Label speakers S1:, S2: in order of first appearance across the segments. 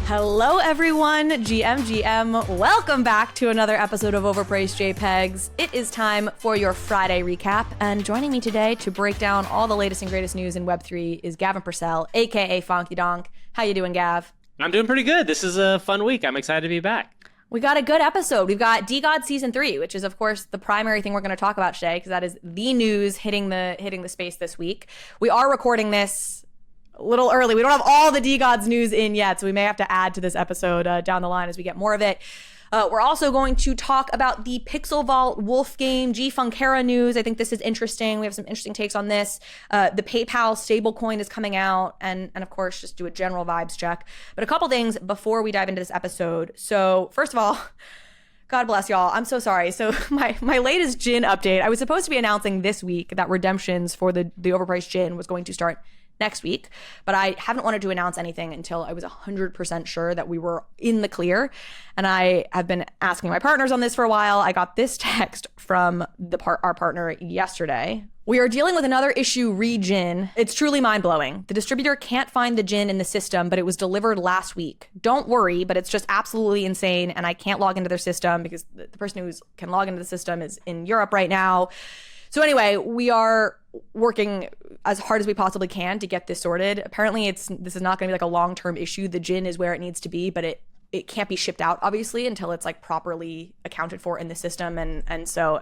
S1: Hello everyone, GM. Welcome back to another episode of Overpriced JPEGs. It is time for your Friday recap, and joining me today to break down all the latest and greatest news in Web3 is Gavin Purcell, aka Fonky Donk. How you doing, Gav?
S2: I'm doing pretty good. This is a fun week. I'm excited to be back.
S1: We got a good episode. We've got DeGods Season 3, which is, of course, the primary thing we're going to talk about today, because that is the news hitting the space this week. We are recording this a little early. We don't have all the DeGods news in yet, so we may have to add to this episode down the line as we get more of it. We're also going to talk about the Pixel Vault WolfGame Gfunkera news. I think this is interesting. We have some interesting takes on this. The PayPal stablecoin is coming out, and of course, just do a general vibes check. But a couple things before we dive into this episode. So first of all, God bless y'all. I'm so sorry. So my latest gin update, I was supposed to be announcing this week that redemptions for the overpriced gin was going to start next week, but I haven't wanted to announce anything until I was 100% sure that we were in the clear. And I have been asking my partners on this for a while. I got this text from our partner yesterday. We are dealing with another issue re-gin. It's truly mind-blowing. The distributor can't find the gin in the system, but it was delivered last week. Don't worry, but it's just absolutely insane, and I can't log into their system because the person who can log into the system is in Europe right now. So anyway, we are working as hard as we possibly can to get this sorted. Apparently this is not going to be like a long-term issue. The gin is where it needs to be, but it can't be shipped out, obviously, until it's like properly accounted for in the system. And so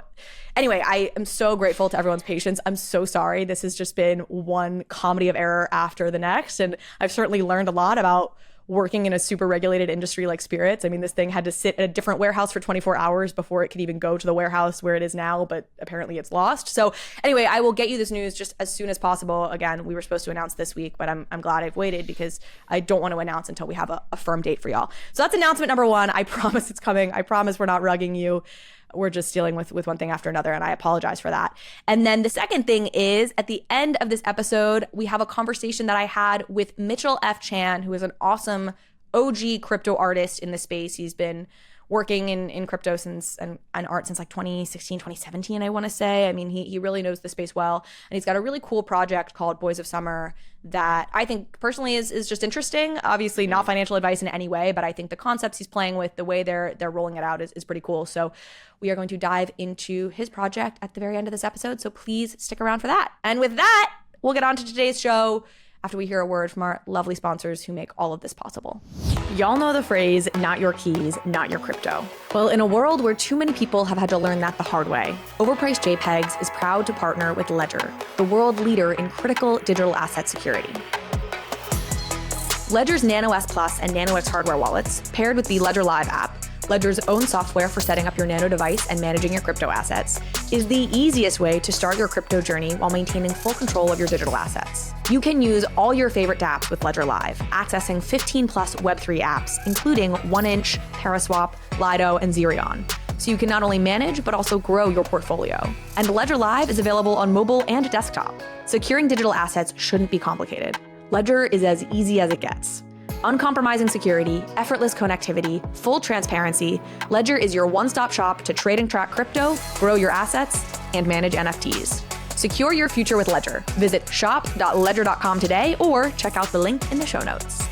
S1: anyway, I am so grateful to everyone's patience. I'm so sorry. This has just been one comedy of error after the next. And I've certainly learned a lot about working in a super regulated industry like spirits. I mean, this thing had to sit at a different warehouse for 24 hours before it could even go to the warehouse where it is now, but apparently it's lost. So anyway, I will get you this news just as soon as possible. Again, we were supposed to announce this week, but I'm glad I've waited because I don't want to announce until we have a firm date for y'all. So that's announcement number one. I promise it's coming. I promise we're not rugging you. We're just dealing with one thing after another, and I apologize for that. And then the second thing is, at the end of this episode, we have a conversation that I had with Mitchell F. Chan, who is an awesome OG crypto artist in the space. He's been working in crypto since and art since like 2016, 2017, I want to say. I mean, he really knows the space well, and he's got a really cool project called Boys of Summer that I think personally is just interesting. Obviously not financial advice in any way, but I think the concepts he's playing with, the way they're rolling it out is pretty cool. So we are going to dive into his project at the very end of this episode. So please stick around for that. And with that, we'll get on to today's show after we hear a word from our lovely sponsors who make all of this possible. Y'all know the phrase, not your keys, not your crypto. Well, in a world where too many people have had to learn that the hard way, Overpriced JPEGs is proud to partner with Ledger, the world leader in critical digital asset security. Ledger's Nano S Plus and Nano X hardware wallets, paired with the Ledger Live app, Ledger's own software for setting up your Nano device and managing your crypto assets, is the easiest way to start your crypto journey while maintaining full control of your digital assets. You can use all your favorite dApps with Ledger Live, accessing 15 plus Web3 apps, including 1inch, Paraswap, Lido, and Zerion. So you can not only manage, but also grow your portfolio. And Ledger Live is available on mobile and desktop. Securing digital assets shouldn't be complicated. Ledger is as easy as it gets. Uncompromising security, effortless connectivity, full transparency, Ledger is your one-stop shop to trade and track crypto, grow your assets, and manage NFTs. Secure your future with Ledger. Visit shop.ledger.com today or check out the link in the show notes.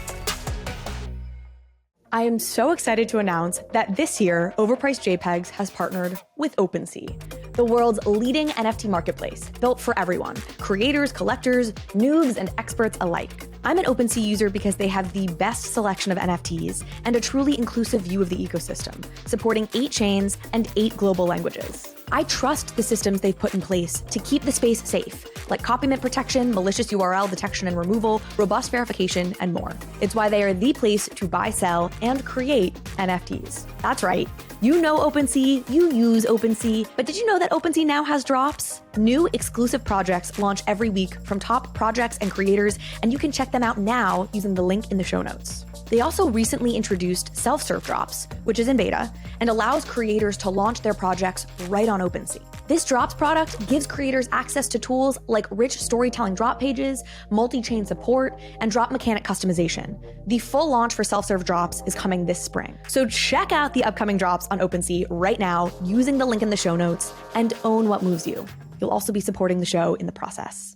S1: I am so excited to announce that this year, Overpriced JPEGs has partnered with OPENSEA, the world's leading NFT marketplace, built for everyone, creators, collectors, noobs, and experts alike. I'm an OpenSea user because they have the best selection of NFTs and a truly inclusive view of the ecosystem, supporting 8 chains and 8 global languages. I trust the systems they've put in place to keep the space safe, like copyright protection, malicious URL detection and removal, robust verification, and more. It's why they are the place to buy, sell, and create NFTs. That's right. You know OpenSea, you use OpenSea, but did you know that OpenSea now has drops? New exclusive projects launch every week from top projects and creators, and you can check them out now using the link in the show notes. They also recently introduced self-serve drops, which is in beta, and allows creators to launch their projects right on OpenSea. This drops product gives creators access to tools like rich storytelling drop pages, multi-chain support, and drop mechanic customization. The full launch for self-serve drops is coming this spring. So check out the upcoming drops on OpenSea right now using the link in the show notes and own what moves you. You'll also be supporting the show in the process.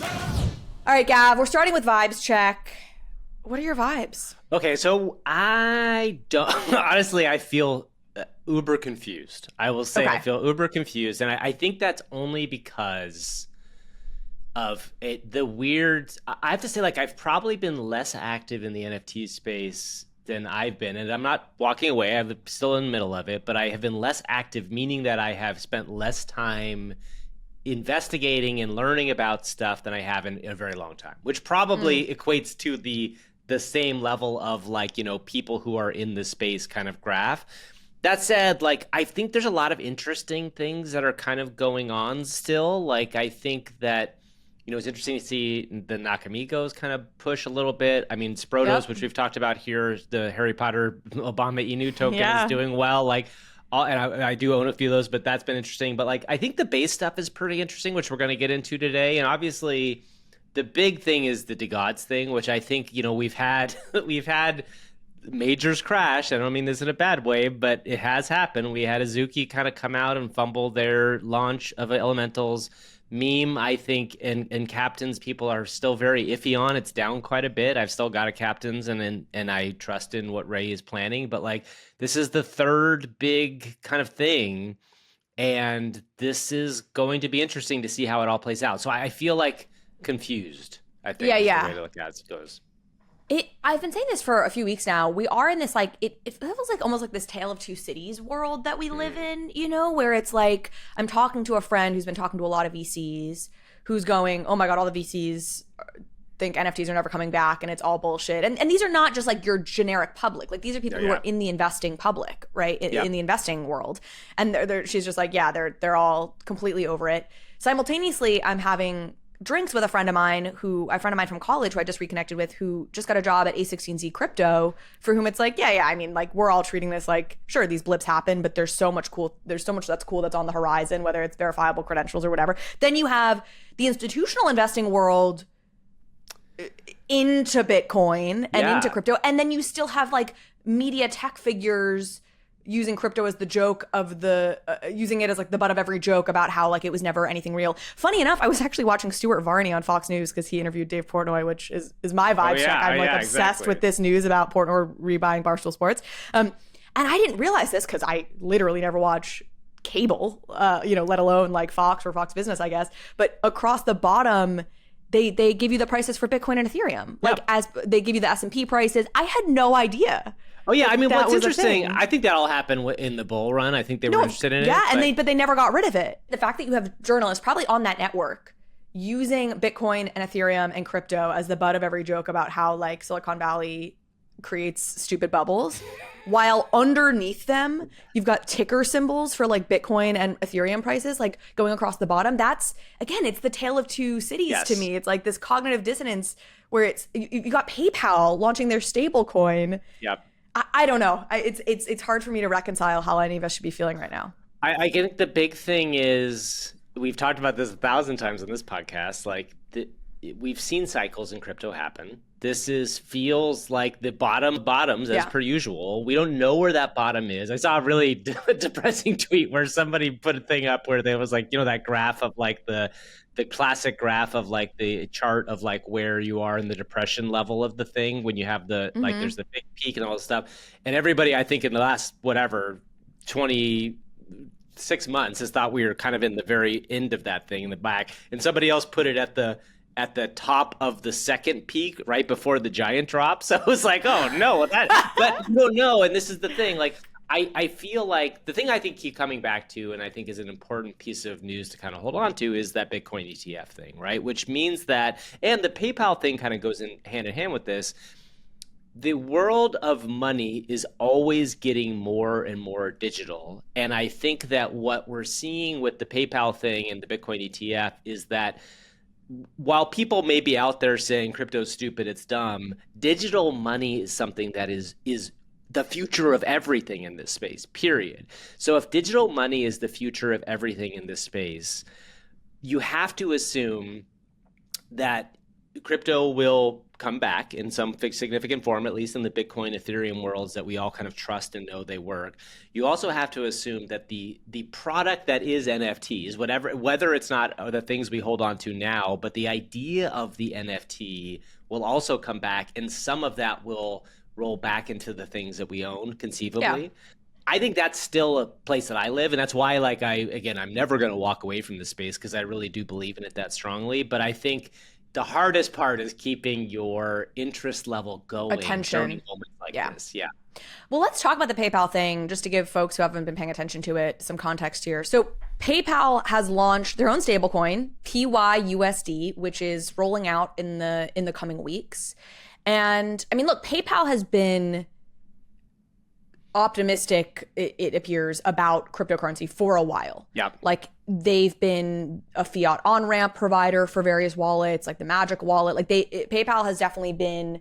S1: All right, Gav, we're starting with vibes check. What are your vibes?
S2: Okay, so I don't honestly, I feel uber confused. I will say I
S1: Okay.
S2: feel uber confused, and I think that's only because of it. The weird. I have to say, like, I've probably been less active in the NFT space than I've been, and I'm not walking away. I'm still in the middle of it, but I have been less active, meaning that I have spent less time investigating and learning about stuff than I have in a very long time, which probably equates to the same level of, like, people who are in the space kind of graph. That said, like, I think there's a lot of interesting things that are kind of going on still. Like, I think that, it's interesting to see the Nakamigos kind of push a little bit. I mean, Sprotos,
S1: Yep.
S2: which we've talked about here, the Harry Potter Obama Inu token is
S1: Yeah.
S2: doing well. Like, and I do own a few of those, but that's been interesting. But, like, I think the base stuff is pretty interesting, which we're going to get into today. And obviously, the big thing is the DeGods thing, which I think, we've had we've had majors crash. I don't mean this in a bad way, but it has happened. We had Azuki kind of come out and fumble their launch of Elementals. Meme, I think, and captains, people are still very iffy on. It's down quite a bit. I've still got a captains, and I trust in what Ray is planning. But, like, this is the third big kind of thing, and this is going to be interesting to see how it all plays out. So I feel like confused, I think,
S1: Yeah,
S2: is the
S1: yeah.
S2: way to look at it goes.
S1: I've been saying this for a few weeks now. We are in this, like, it feels like almost like this tale of two cities world that we live in, where it's like I'm talking to a friend who's been talking to a lot of VCs who's going, oh my God, all the VCs think NFTs are never coming back and it's all bullshit. And these are not just like your generic public. Like, these are people who are in the investing public, right? In the investing world. And she's just like, yeah, they're all completely over it. Simultaneously, I'm having drinks with a friend of mine from college who I just reconnected with, who just got a job at A16Z Crypto, for whom it's like, yeah, I mean, like, we're all treating this like, sure, these blips happen, but there's so much that's cool that's on the horizon, whether it's verifiable credentials or whatever. Then you have the institutional investing world into Bitcoin and into crypto, and then you still have, like, media tech figures using crypto as the joke of using it as, like, the butt of every joke about how, like, it was never anything real. Funny enough, I was actually watching Stuart Varney on Fox News because he interviewed Dave Portnoy, which is my vibe check. I'm obsessed with this news about Portnoy rebuying Barstool Sports. And I didn't realize this because I literally never watch cable, let alone, like, Fox or Fox Business, I guess. But across the bottom, they give you the prices for Bitcoin and Ethereum. Like, as they give you the S&P prices. I had no idea.
S2: Oh yeah, I mean, what's interesting,
S1: thing.
S2: I think that all happened in the bull run. I think they were interested in it.
S1: Yeah, but they never got rid of it. The fact that you have journalists probably on that network using Bitcoin and Ethereum and crypto as the butt of every joke about how, like, Silicon Valley creates stupid bubbles, while underneath them you've got ticker symbols for, like, Bitcoin and Ethereum prices, like, going across the bottom. That's, again, it's the tale of two cities to me. It's like this cognitive dissonance where it's you got PayPal launching their stablecoin.
S2: Yep.
S1: I don't know. It's hard for me to reconcile how any of us should be feeling right now.
S2: I think the big thing is, we've talked about this 1,000 times on this podcast, like, we've seen cycles in crypto happen. This feels like the bottoms as per usual. We don't know where that bottom is. I saw a really depressing tweet where somebody put a thing up where there was, like, that graph of, like, the classic graph of, like, the chart of, like, where you are in the depression level of the thing when you have the like, there's the big peak and all this stuff. And everybody, I think, in the last 26 months has thought we were kind of in the very end of that thing in the back. And somebody else put it at the top of the second peak right before the giant drop. So it was like, oh no, no. And this is the thing, like, I feel like the thing I think keep coming back to, and I think is an important piece of news to kind of hold on to, is that Bitcoin ETF thing, right? Which means that, and the PayPal thing kind of goes in hand with this, the world of money is always getting more and more digital. And I think that what we're seeing with the PayPal thing and the Bitcoin ETF is that while people may be out there saying crypto's stupid, it's dumb, digital money is something that is the future of everything in this space, period. So if digital money is the future of everything in this space, you have to assume that crypto will come back in some significant form, at least in the Bitcoin, Ethereum worlds that we all kind of trust and know they work. You also have to assume that the product that is NFTs, whether it's not the things we hold on to now, but the idea of the NFT will also come back, and some of that will roll back into the things that we own conceivably. Yeah. I think that's still a place that I live, and that's why, like, I'm never going to walk away from the space because I really do believe in it that strongly. But I think the hardest part is keeping your interest level going during moments like this. Yeah.
S1: Well, let's talk about the PayPal thing just to give folks who haven't been paying attention to it some context here. So PayPal has launched their own stablecoin, PYUSD, which is rolling out in the coming weeks. And I mean, look, PayPal has been optimistic, it appears, about cryptocurrency for a while.
S2: Yeah.
S1: Like, they've been a fiat on-ramp provider for various wallets, like the Magic wallet. Like, PayPal has definitely been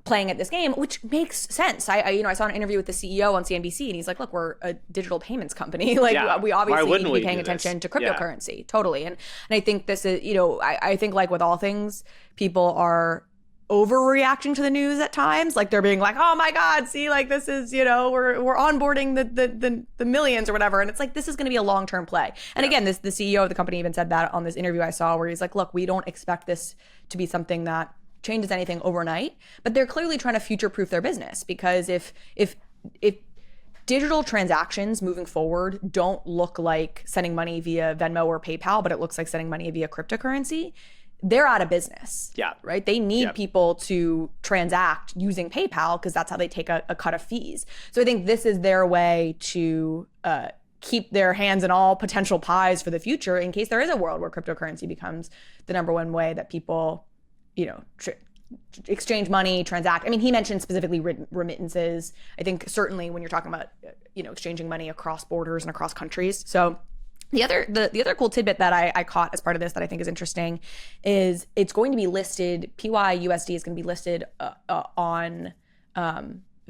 S1: playing at this game, which makes sense. I saw an interview with the CEO on CNBC, and he's like, look, we're a digital payments company. Like, we obviously need to be paying attention to cryptocurrency. Yeah. Totally. And I think this is, I think, like with all things, people are overreacting to the news at times. Like, they're being like, oh my God, see, like, this is, we're onboarding the millions or whatever. And it's like, this is going to be a long-term play. And again, the CEO of the company even said that on this interview I saw, where he's like, look, we don't expect this to be something that changes anything overnight, but they're clearly trying to future-proof their business, because if digital transactions moving forward don't look like sending money via Venmo or PayPal, but it looks like sending money via cryptocurrency, they're out of business.
S2: Yeah.
S1: Right? They need people to transact using PayPal because that's how they take a cut of fees. So I think this is their way to keep their hands in all potential pies for the future in case there is a world where cryptocurrency becomes the number one way that people, exchange money, transact. I mean, he mentioned specifically remittances. I think certainly when you're talking about, exchanging money across borders and across countries. So the other cool tidbit that I caught as part of this that I think is interesting is it's going to be listed, PYUSD is going to be listed on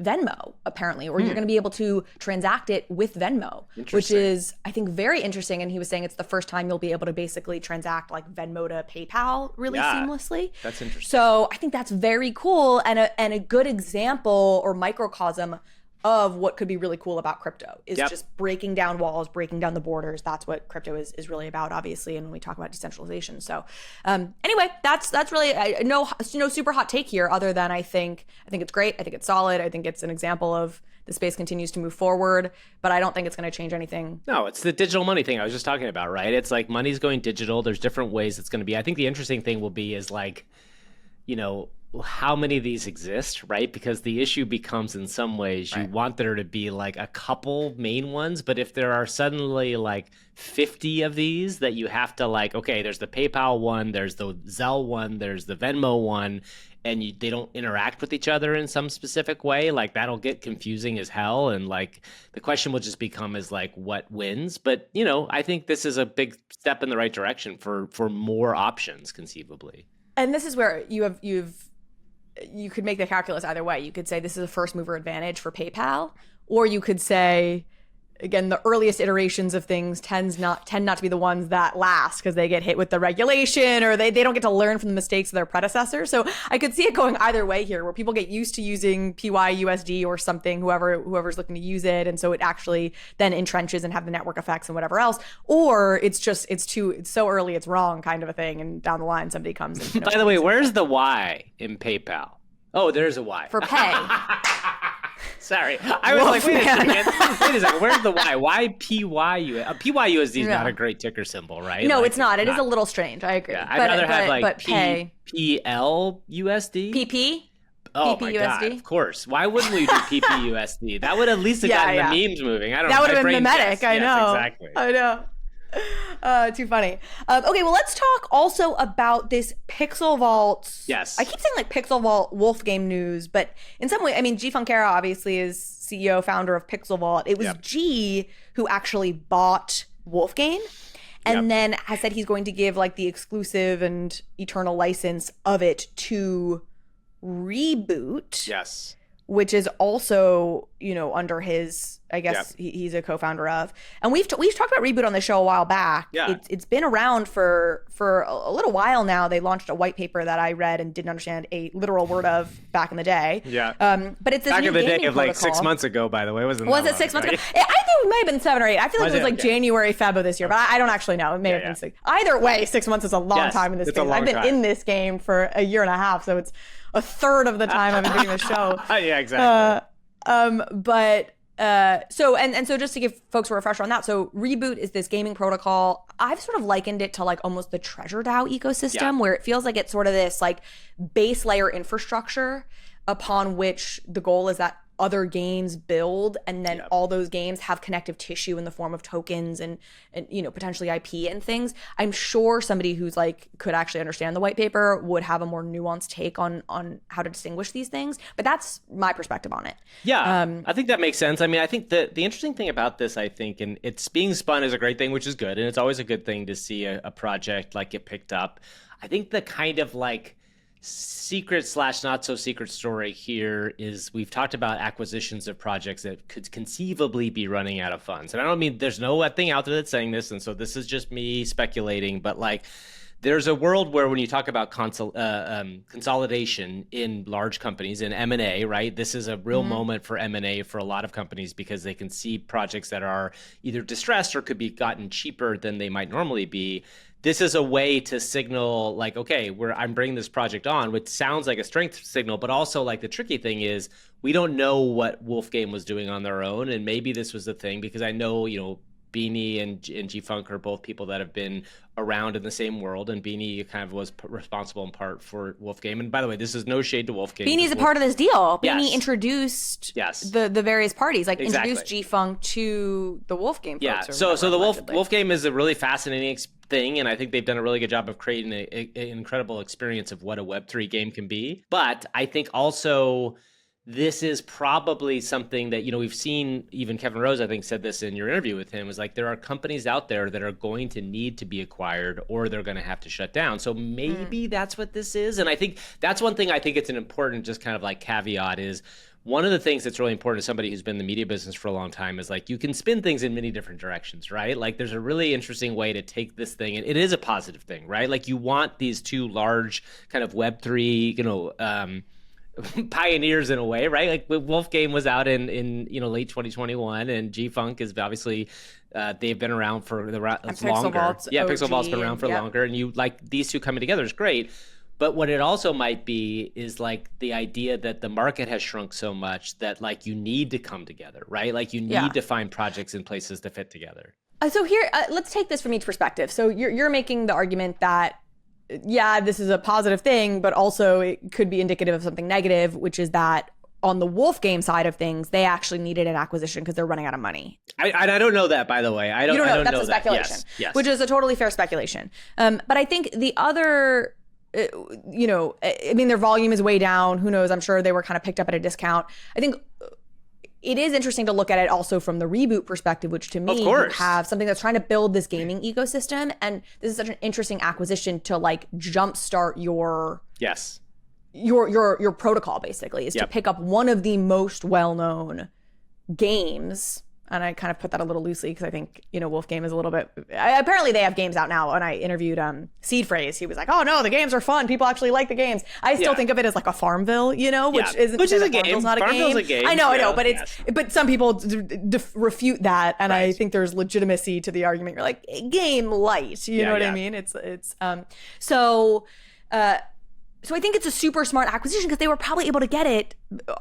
S1: Venmo, apparently, or you're going to be able to transact it with Venmo, which is, I think, very interesting. And he was saying it's the first time you'll be able to basically transact like Venmo to PayPal really seamlessly.
S2: That's interesting.
S1: So I think that's very cool and a good example or microcosm of what could be really cool about crypto is just breaking down walls, breaking down the borders. That's what crypto is really about, obviously. And when we talk about decentralization. So anyway, that's really no super hot take here, other than I think it's great. I think it's solid. I think it's an example of the space continues to move forward, but I don't think it's going to change anything.
S2: No, it's the digital money thing I was just talking about, right? It's like money's going digital. There's different ways it's going to be. I think the interesting thing will be is like, how many of these exist, right? Because the issue becomes, in some ways, you want there to be like a couple main ones, but if there are suddenly like 50 of these that you have to like, okay, there's the PayPal one, there's the Zelle one, there's the Venmo one, and they don't interact with each other in some specific way, like that'll get confusing as hell. And like the question will just become is like, what wins? But, I think this is a big step in the right direction for more options conceivably.
S1: And this is where you could make the calculus either way. You could say this is a first mover advantage for PayPal, or you could say, again, the earliest iterations of things tend not to be the ones that last because they get hit with the regulation or they don't get to learn from the mistakes of their predecessors. So I could see it going either way here, where people get used to using PYUSD or something, whoever's looking to use it, and so it actually then entrenches and have the network effects and whatever else, or it's so early it's wrong kind of a thing, and down the line somebody comes and
S2: By the way, where's the Y in PayPal? Oh, there's a Y
S1: for pay.
S2: Sorry. I was like, wait a second. Where's the Y? Why PYU? PYUSD is not a great ticker symbol, right?
S1: No, it's not. It is a little strange. I agree.
S2: Yeah, I'd rather have like PLUSD.
S1: PP?
S2: Oh my God, of course. Why wouldn't we do PPUSD? That would at least have gotten the memes moving. I don't know.
S1: That would have been mimetic. I know.
S2: Exactly.
S1: I know. Too funny. Okay, well, let's talk also about this Pixel Vault.
S2: Yes.
S1: I keep saying like Pixel Vault WolfGame news, but in some way, I mean, Gfunkera obviously is CEO, founder of Pixel Vault. It was G who actually bought WolfGame and then has said he's going to give like the exclusive and eternal license of it to Reboot.
S2: Yes.
S1: Which is also, under his I guess he's a co-founder of. And we've talked about Reboot on the show a while back.
S2: Yeah.
S1: It's been around for a little while now. They launched a white paper that I read and didn't understand a literal word of back in the day.
S2: Yeah.
S1: But it's this
S2: back
S1: new
S2: in the day
S1: gaming
S2: of like
S1: protocol.
S2: 6 months ago, by the way. Was it
S1: 6 months ago? I think it might have been 7 or 8. I feel like
S2: Was
S1: it was
S2: it?
S1: like
S2: Okay.
S1: January, Feb of this year, but I don't actually know. It may have been 6. Either way, 6 months is a long time in this
S2: it's a
S1: game.
S2: long
S1: I've been
S2: time.
S1: in this game for a year and a half, so it's a third of the time I've been doing the show.
S2: Yeah, exactly.
S1: So just to give folks a refresher on that, so Reboot is this gaming protocol. I've sort of likened it to like almost the Treasure DAO ecosystem, where it feels like it's sort of this like base layer infrastructure upon which the goal is that other games build, and then all those games have connective tissue in the form of tokens and potentially IP and things. I'm sure somebody who's like could actually understand the white paper would have a more nuanced take on how to distinguish these things, but that's my perspective on it.
S2: I think that makes sense. I mean, I think the interesting thing about this, I think, and it's being spun is a great thing, which is good, and it's always a good thing to see a project like get picked up. I think the kind of like secret / not so secret story here is we've talked about acquisitions of projects that could conceivably be running out of funds. And I don't mean there's no thing out there that's saying this, and so this is just me speculating, but like there's a world where when you talk about consolidation in large companies in M&A, right? This is a real moment for M&A for a lot of companies because they can see projects that are either distressed or could be gotten cheaper than they might normally be. This is a way to signal like, okay, I'm bringing this project on, which sounds like a strength signal, but also like the tricky thing is we don't know what WolfGame was doing on their own. And maybe this was the thing because I know, Beanie and Gfunk are both people that have been around in the same world, and Beanie kind of was responsible in part for WolfGame. And by the way, this is no shade to WolfGame.
S1: Beanie's a part of this deal. Beanie
S2: Yes.
S1: introduced
S2: Yes.
S1: the various parties, like
S2: Exactly.
S1: introduced Gfunk to the WolfGame folks.
S2: Yeah,
S1: or
S2: so
S1: whatever,
S2: the
S1: allegedly.
S2: WolfGame is a really fascinating thing, and I think they've done a really good job of creating an incredible experience of what a Web3 game can be. But I think also this is probably something that, we've seen, even Kevin Rose, I think, said this in your interview with him, was like there are companies out there that are going to need to be acquired or they're going to have to shut down. So maybe that's what this is. And I think that's one thing I think it's an important just kind of like caveat is one of the things that's really important to somebody who's been in the media business for a long time is like you can spin things in many different directions, right? Like there's a really interesting way to take this thing, and it is a positive thing, right? Like you want these two large kind of Web3, pioneers in a way, right? Like WolfGame was out in late 2021, and Gfunk is obviously they've been around for longer. Pixel Vault's been around for longer, and you like these two coming together is great. But what it also might be is like the idea that the market has shrunk so much that like you need to come together, right? Like you need to find projects and places to fit together.
S1: So here, let's take this from each perspective. So you're making the argument that this is a positive thing, but also it could be indicative of something negative, which is that on the WolfGame side of things, they actually needed an acquisition because they're running out of money.
S2: I don't know that, by the way. I don't know.
S1: That's a speculation,
S2: yes.
S1: which is a totally fair speculation. But I think the other, their volume is way down. Who knows? I'm sure they were kind of picked up at a discount. I think it is interesting to look at it also from the Reboot perspective, which to me, you have something that's trying to build this gaming ecosystem. And this is such an interesting acquisition to like jumpstart your protocol, basically, is to pick up one of the most well-known games. And I kind of put that a little loosely because I think, WolfGame is a little bit... apparently they have games out now. And I interviewed SIII Phrase. He was like, oh, no, the games are fun. People actually like the games. I still think of it as like a Farmville, which isn't...
S2: Which is a game.
S1: Not
S2: Farmville's a game.
S1: I know. But but some people refute that. And I think there's legitimacy to the argument. You're like, game light. You know what I mean? So I think it's a super smart acquisition because they were probably able to get it.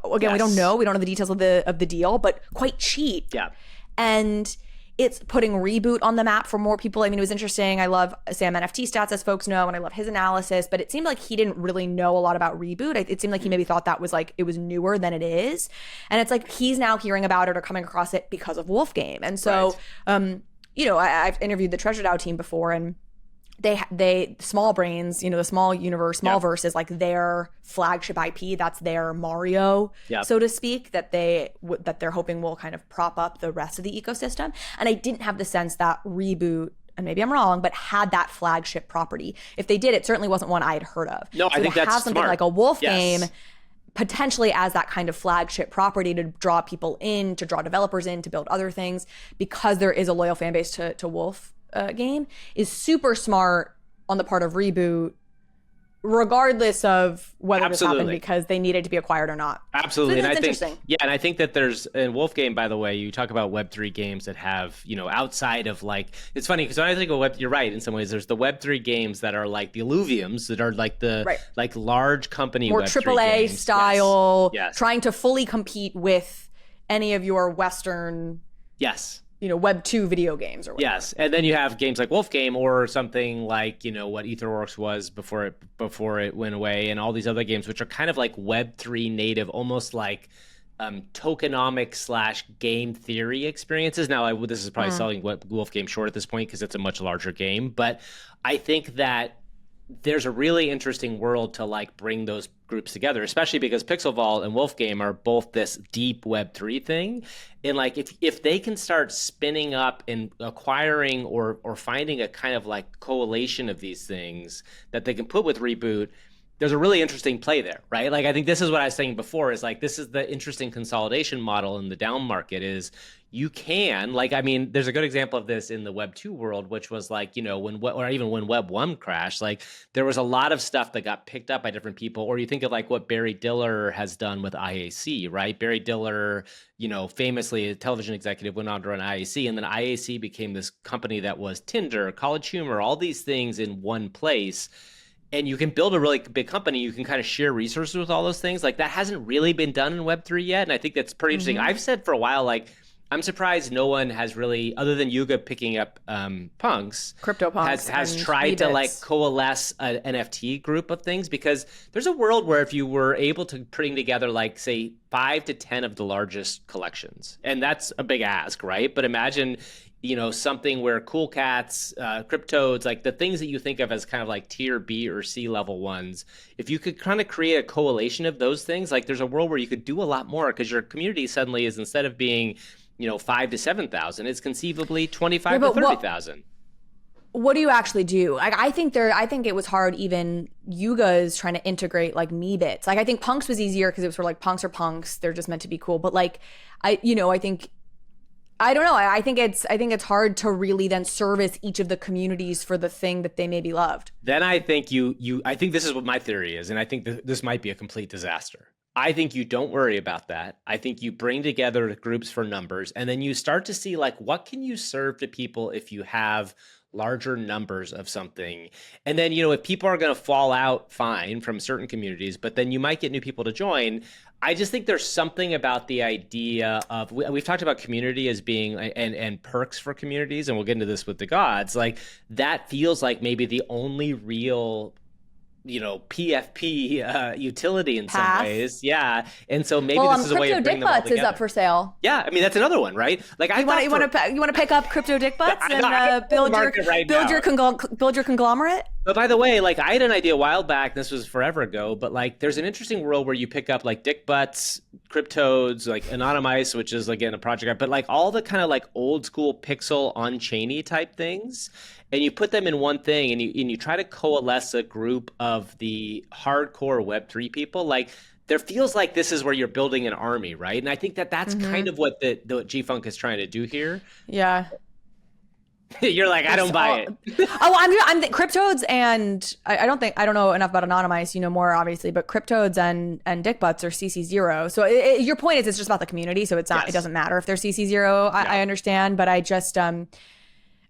S1: Again, we don't know. We don't know the details of the deal, but quite cheap.
S2: Yeah.
S1: And it's putting Reboot on the map for more people. I mean, it was interesting. I love Sam NFT Stats, as folks know, and I love his analysis, but it seemed like he didn't really know a lot about Reboot. It seemed like he maybe thought that was like, it was newer than it is. And it's like, he's now hearing about it or coming across it because of WolfGame. And so, I've interviewed the Treasure DAO team before, and they Small Brains, the small universe, Smallverse is like their flagship IP. That's their Mario, so to speak, that they're hoping will kind of prop up the rest of the ecosystem. And I didn't have the sense that Reboot, and maybe I'm wrong, but had that flagship property. If they did, it certainly wasn't one I had heard of.
S2: No, I think
S1: to
S2: that's
S1: have something
S2: smart.
S1: like a WolfGame potentially as that kind of flagship property to draw people in, to draw developers in, to build other things, because there is a loyal fan base to Wolf game, is super smart on the part of Reboot, regardless of whether this happened because they needed to be acquired or not.
S2: Absolutely.
S1: So
S2: and
S1: interesting.
S2: And I think that there's, in WolfGame, by the way, you talk about Web3 games that have, outside of it's funny because when I think of Web, you're right, in some ways, there's the Web3 games that are like the Illuviums, that are like the like large company
S1: more
S2: Web3
S1: AAA
S2: games.
S1: style,
S2: Yes.
S1: trying to fully compete with any of your Western Web 2 video games or whatever.
S2: Yes, and then you have games like WolfGame or something like what Etherworks was before it went away, and all these other games which are kind of like Web3 native, almost like tokenomic / game theory experiences. Now, this is probably selling WolfGame short at this point because it's a much larger game, but I think that there's a really interesting world to bring those groups together, especially because Pixel Vault and WolfGame are both this deep Web3 thing. And if they can start spinning up and acquiring or finding a kind of coalition of these things that they can put with Reboot, there's a really interesting play there, right? I think this is what I was saying before, is this is the interesting consolidation model in the down market is you can, there's a good example of this in the Web 2 world, which was when Web 1 crashed, there was a lot of stuff that got picked up by different people. Or you think of what Barry Diller has done with IAC, right? Barry Diller, famously a television executive, went on to run IAC, and then IAC became this company that was Tinder, College Humor, all these things in one place. And you can build a really big company. You can kind of share resources with all those things. That hasn't really been done in Web3 yet. And I think that's pretty interesting. I've said for a while, I'm surprised no one has really, other than Yuga picking up Punks,
S1: CryptoPunks,
S2: has tried to coalesce an NFT group of things, because there's a world where if you were able to bring together say 5 to 10 of the largest collections, and that's a big ask, right? But imagine something where Cool Cats, Cryptodes, the things that you think of as kind of tier B or C level ones, if you could kind of create a coalition of those things, there's a world where you could do a lot more, because your community suddenly is, instead of being 5 to 7,000, it's conceivably 25 to 30,000.
S1: What do you actually do? I think it was hard. Even Yuga's trying to integrate Meebits. I think Punks was easier because it was sort of punks are punks. They're just meant to be cool. But I don't know. I think it's hard to really then service each of the communities for the thing that they maybe loved.
S2: Then I think I think this is what my theory is, and I think this might be a complete disaster. I think you don't worry about that. I think you bring together groups for numbers, and then you start to see what can you serve to people if you have larger numbers of something. And then, if people are going to fall out, fine, from certain communities, but then you might get new people to join. I just think there's something about the idea of, we've talked about community as being, and perks for communities, and we'll get into this with DeGods, that feels like maybe the only real PFP utility in some ways. Yeah. And so maybe this is a way of bringing them all together.
S1: Crypto Dick Butts is up for sale.
S2: Yeah. That's another one, right?
S1: You want to pick up Crypto Dick Butts and build your conglomerate?
S2: But by the way, I had an idea a while back, this was forever ago, but there's an interesting world where you pick up Dick Butts, Cryptodes, Anonymice, which is again a project, but all the kind of old school pixel on-chainy type things, and you put them in one thing, and you try to coalesce a group of the hardcore Web3 people. There feels like this is where you're building an army, right? And I think that's kind of what the Gfunk is trying to do here.
S1: Yeah.
S2: You're I don't buy it.
S1: I'm Cryptodes, and I don't know enough about Anonymice, more obviously, but Cryptodes and Dick Butts are CC0. So your point is it's just about the community, so it's not. Yes. It doesn't matter if they're CC0. I understand, but I just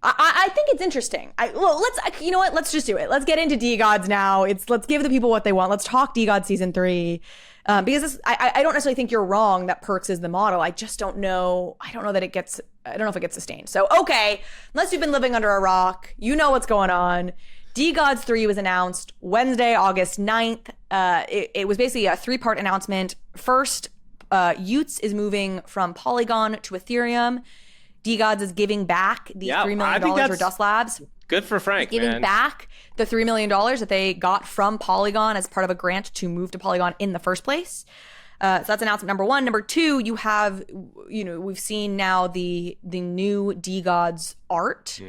S1: I think it's interesting. Let's just do it. Let's get into DeGods now. Let's give the people what they want. Let's talk DeGods season 3. Because I don't necessarily think you're wrong that perks is the model. I just don't know. I don't know if it gets sustained. So, okay, unless you've been living under a rock, you know what's going on. DeGods 3 was announced Wednesday, August 9th. It was basically a 3-part announcement. First, y00ts is moving from Polygon to Ethereum. DeGods is giving back the $3 million for Dust Labs.
S2: Good for Frank,
S1: giving back the $3 million that they got from Polygon as part of a grant to move to Polygon in the first place. So that's announcement number 1. Number 2, you have, we've seen now the new DeGods art,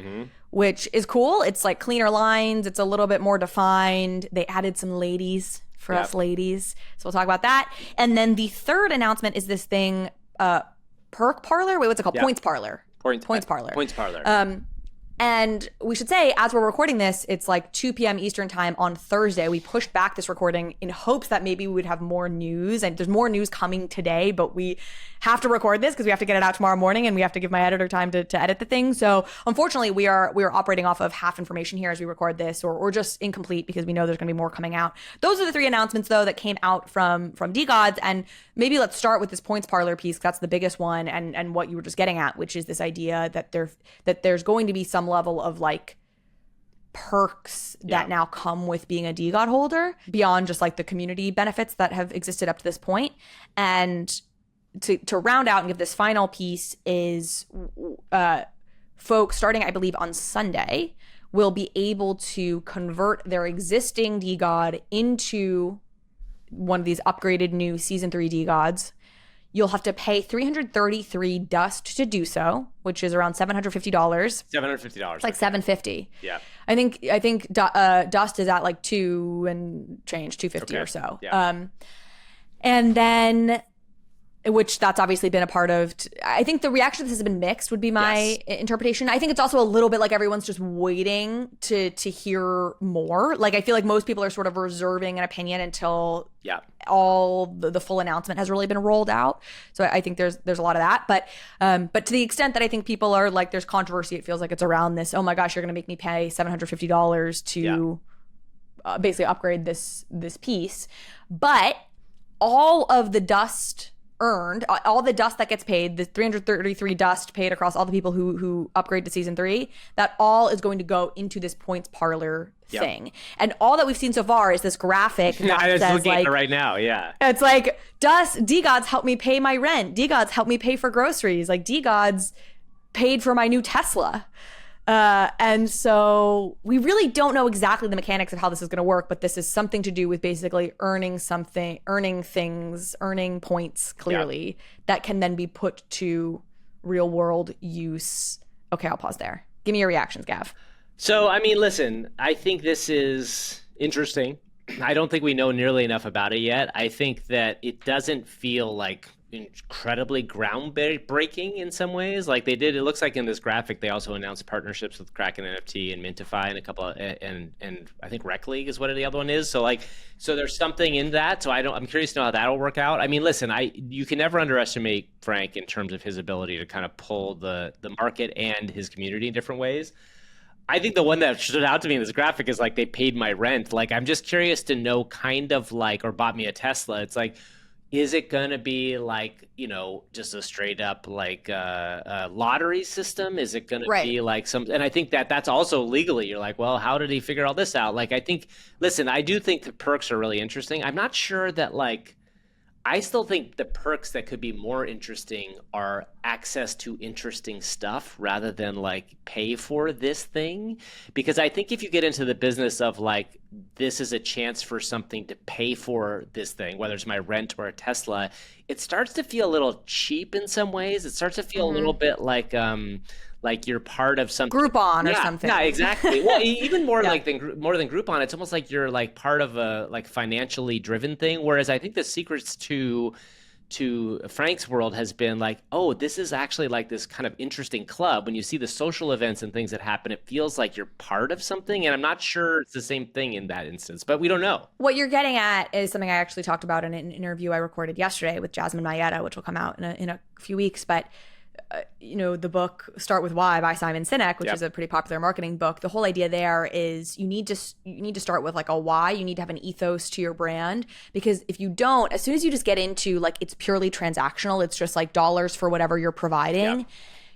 S1: which is cool. It's cleaner lines. It's a little bit more defined. They added some ladies for us ladies. So we'll talk about that. And then the third announcement is this thing, Perk Parlor? Wait, what's it called? Points Parlor. Points Parlor.
S2: Points Parlor.
S1: And we should say, as we're recording this, it's like 2 p.m. Eastern time on Thursday. We pushed back this recording in hopes that maybe we would have more news. And there's more news coming today, but we have to record this because we have to get it out tomorrow morning and we have to give my editor time to edit the thing. So unfortunately, we are operating off of half information here as we record this, or just incomplete because we know there's going to be more coming out. Those are the 3 announcements, though, that came out from DeGods. And maybe let's start with this Points Parlor piece. That's the biggest one, and what you were just getting at, which is this idea that there's going to be some level of like perks that now come with being a DeGod holder beyond just like the community benefits that have existed up to this point. And to round out and give this final piece is folks starting, I believe, on Sunday will be able to convert their existing DeGod into one of these upgraded new Season 3 DeGods. You'll have to pay 333 dust to do so, which is around $750.
S2: $750.
S1: It's like $750.
S2: Yeah.
S1: I think dust is at like 2 and change, 250 or so.
S2: Yeah.
S1: And then, which that's obviously been a part of. I think the reaction to this has been mixed would be my interpretation. I think it's also a little bit like everyone's just waiting to hear more. Like I feel like most people are sort of reserving an opinion until all the full announcement has really been rolled out. So I think there's a lot of that. But to the extent that I think people are like, there's controversy, it feels like it's around this, oh my gosh, you're going to make me pay $750 to basically upgrade this piece. But all of the dust earned, all the dust that gets paid, the 333 dust paid across all the people who upgrade to Season 3, that all is going to go into this Points Parlor thing. And all that we've seen so far is this graphic that says like,
S2: right now,
S1: it's like, DeGods help me pay my rent. DeGods help me pay for groceries. Like DeGods paid for my new Tesla. And so we really don't know exactly the mechanics of how this is going to work, but this is something to do with basically earning points clearly that can then be put to real world use. Okay, I'll pause there. Give me your reactions, Gav.
S2: So, I mean, listen, I think this is interesting. I don't think we know nearly enough about it yet. I think that it doesn't feel like incredibly groundbreaking in some ways. Like they did, it looks like in this graphic, they also announced partnerships with Kraken NFT and Mintify and a couple of, and I think Rec League is what the other one is. So there's something in that. So I'm curious to know how that'll work out. I mean, listen, you can never underestimate Frank in terms of his ability to kind of pull the market and his community in different ways. I think the one that stood out to me in this graphic is like, they paid my rent. Like, I'm just curious to know kind of like, or bought me a Tesla. It's like, is it going to be like, just a straight up like a lottery system? Is it going to be like and I think that's also legally, you're like, well, how did he figure all this out? Like, I think, listen, I do think the perks are really interesting. I'm not sure that like, I still think the perks that could be more interesting are access to interesting stuff rather than like pay for this thing. Because I think if you get into the business of like, this is a chance for something to pay for this thing, whether it's my rent or a Tesla, it starts to feel a little cheap in some ways. It starts to feel a little bit like you're part of something.
S1: Groupon or something.
S2: Yeah, exactly. Well, even more more than Groupon, it's almost like you're like part of a like financially driven thing. Whereas I think the secrets to Frank's world has been like, oh, this is actually like this kind of interesting club. When you see the social events and things that happen, it feels like you're part of something. And I'm not sure it's the same thing in that instance, but we don't know.
S1: What you're getting at is something I actually talked about in an interview I recorded yesterday with Jasmine Mayetta, which will come out in a few weeks. But the book Start With Why by Simon Sinek, which is a pretty popular marketing book. The whole idea there is you need to start with like a why. You need to have an ethos to your brand, because if you don't, as soon as you just get into like it's purely transactional, it's just like dollars for whatever you're providing.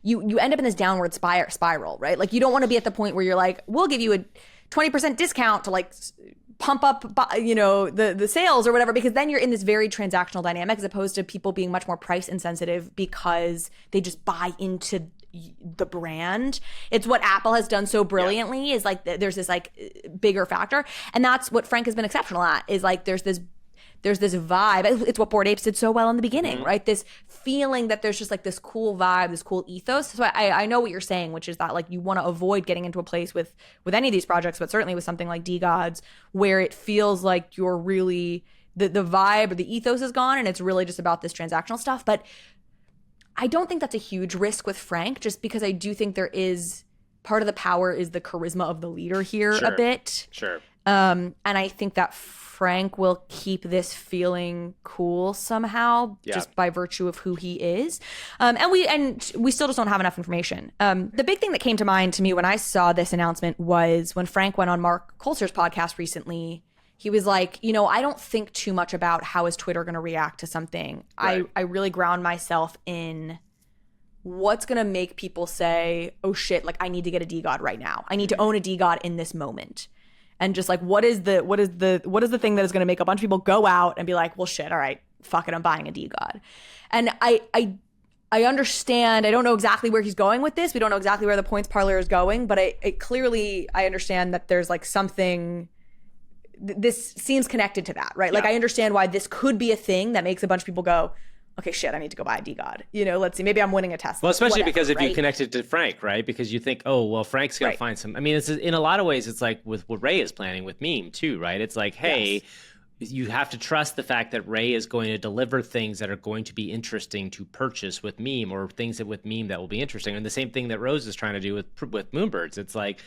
S1: You end up in this downward spiral, right? Like you don't want to be at the point where you're like, we'll give you a 20% discount to like pump up, the sales or whatever, because then you're in this very transactional dynamic as opposed to people being much more price insensitive because they just buy into the brand. It's what Apple has done so brilliantly is like there's this like bigger factor. And that's what Frank has been exceptional at, is like there's this there's this vibe. It's what Bored Apes did so well in the beginning, right? This feeling that there's just like this cool vibe, this cool ethos. So I know what you're saying, which is that like you want to avoid getting into a place with any of these projects, but certainly with something like DeGods, where it feels like you're really the vibe or the ethos is gone and it's really just about this transactional stuff. But I don't think that's a huge risk with Frank, just because I do think there is part of the power is the charisma of the leader here a bit.
S2: Sure.
S1: And I think that Frank will keep this feeling cool somehow, just by virtue of who he is. And we still just don't have enough information. The big thing that came to mind to me when I saw this announcement was when Frank went on Mark Coulter's podcast recently. He was like, I don't think too much about how is Twitter going to react to something. Right. I really ground myself in what's going to make people say, oh shit, like I need to get a DeGod right now. I need to own a DeGod in this moment. And just like, what is the thing that is going to make a bunch of people go out and be like, well shit, all right, fuck it, I'm buying a DeGod. And I understand, I don't know exactly where he's going with this. We don't know exactly where the points parlor is going, but I understand that there's like something. This seems connected to that, right? Like I understand why this could be a thing that makes a bunch of people go, okay, shit, I need to go buy a DeGod. Let's see, maybe I'm winning a Tesla.
S2: Well, especially because if you connect it to Frank, right? Because you think, oh, well, Frank's going to find some. I mean, it's in a lot of ways, it's like with what Ray is planning with Meme too, right? It's like, hey, you have to trust the fact that Ray is going to deliver things that are going to be interesting to purchase with Meme, or things that with Meme that will be interesting. And the same thing that Rose is trying to do with Moonbirds. It's like,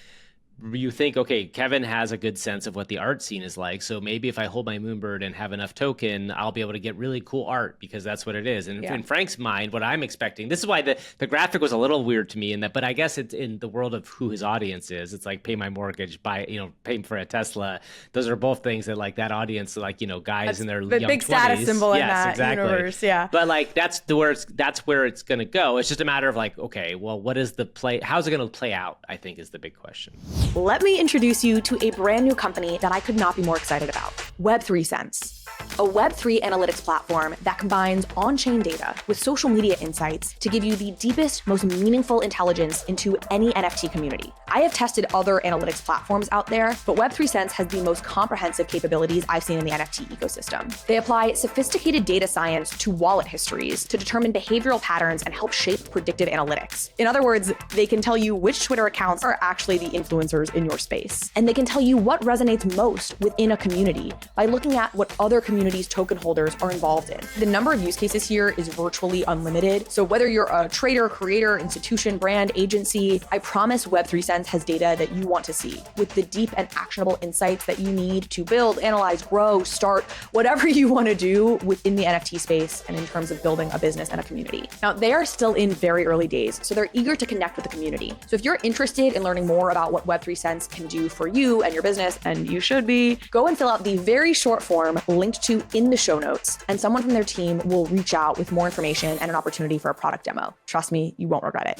S2: you think, okay, Kevin has a good sense of what the art scene is like, so maybe if I hold my Moonbird and have enough token, I'll be able to get really cool art because that's what it is. And in Frank's mind, what I'm expecting, this is why the graphic was a little weird to me in that, but I guess it's in the world of who his audience is. It's like pay my mortgage, pay for a Tesla. Those are both things that like that audience, like, guys that's in their young 20s.
S1: Big status symbol in that universe, But like that's where it's going to go. It's just a matter of like, okay, well, what is the play? How's it going to play out? I think is the big question. Let me introduce you to a brand new company that I could not be more excited about. Web3 Sense. A Web3 analytics platform that combines on-chain data with social media insights to give you the deepest, most meaningful intelligence into any NFT community. I have tested other analytics platforms out there, but Web3 Sense has the most comprehensive capabilities I've seen in the NFT ecosystem. They apply sophisticated data science to wallet histories to determine behavioral patterns and help shape predictive analytics. In other words, they can tell you which Twitter accounts are actually the influencers in your space. And they can tell you what resonates most within a community by looking at what other communities' token holders are involved in. The number of use cases here is virtually unlimited. So whether you're a trader, creator, institution, brand, agency, I promise Web3 Sense has data that you want to see with the deep and actionable insights that you need to build, analyze, grow, start, whatever you want to do within the NFT space and in terms of building a business and a community. Now, they are still in very early days, so they're eager to connect with the community. So if you're interested in learning more about what Web3 Sense can do for you and your business, and you should be, go and fill out the very short form linked to in the show notes, and someone from their team will reach out with more information and an opportunity for a product demo. Trust me, you won't regret it.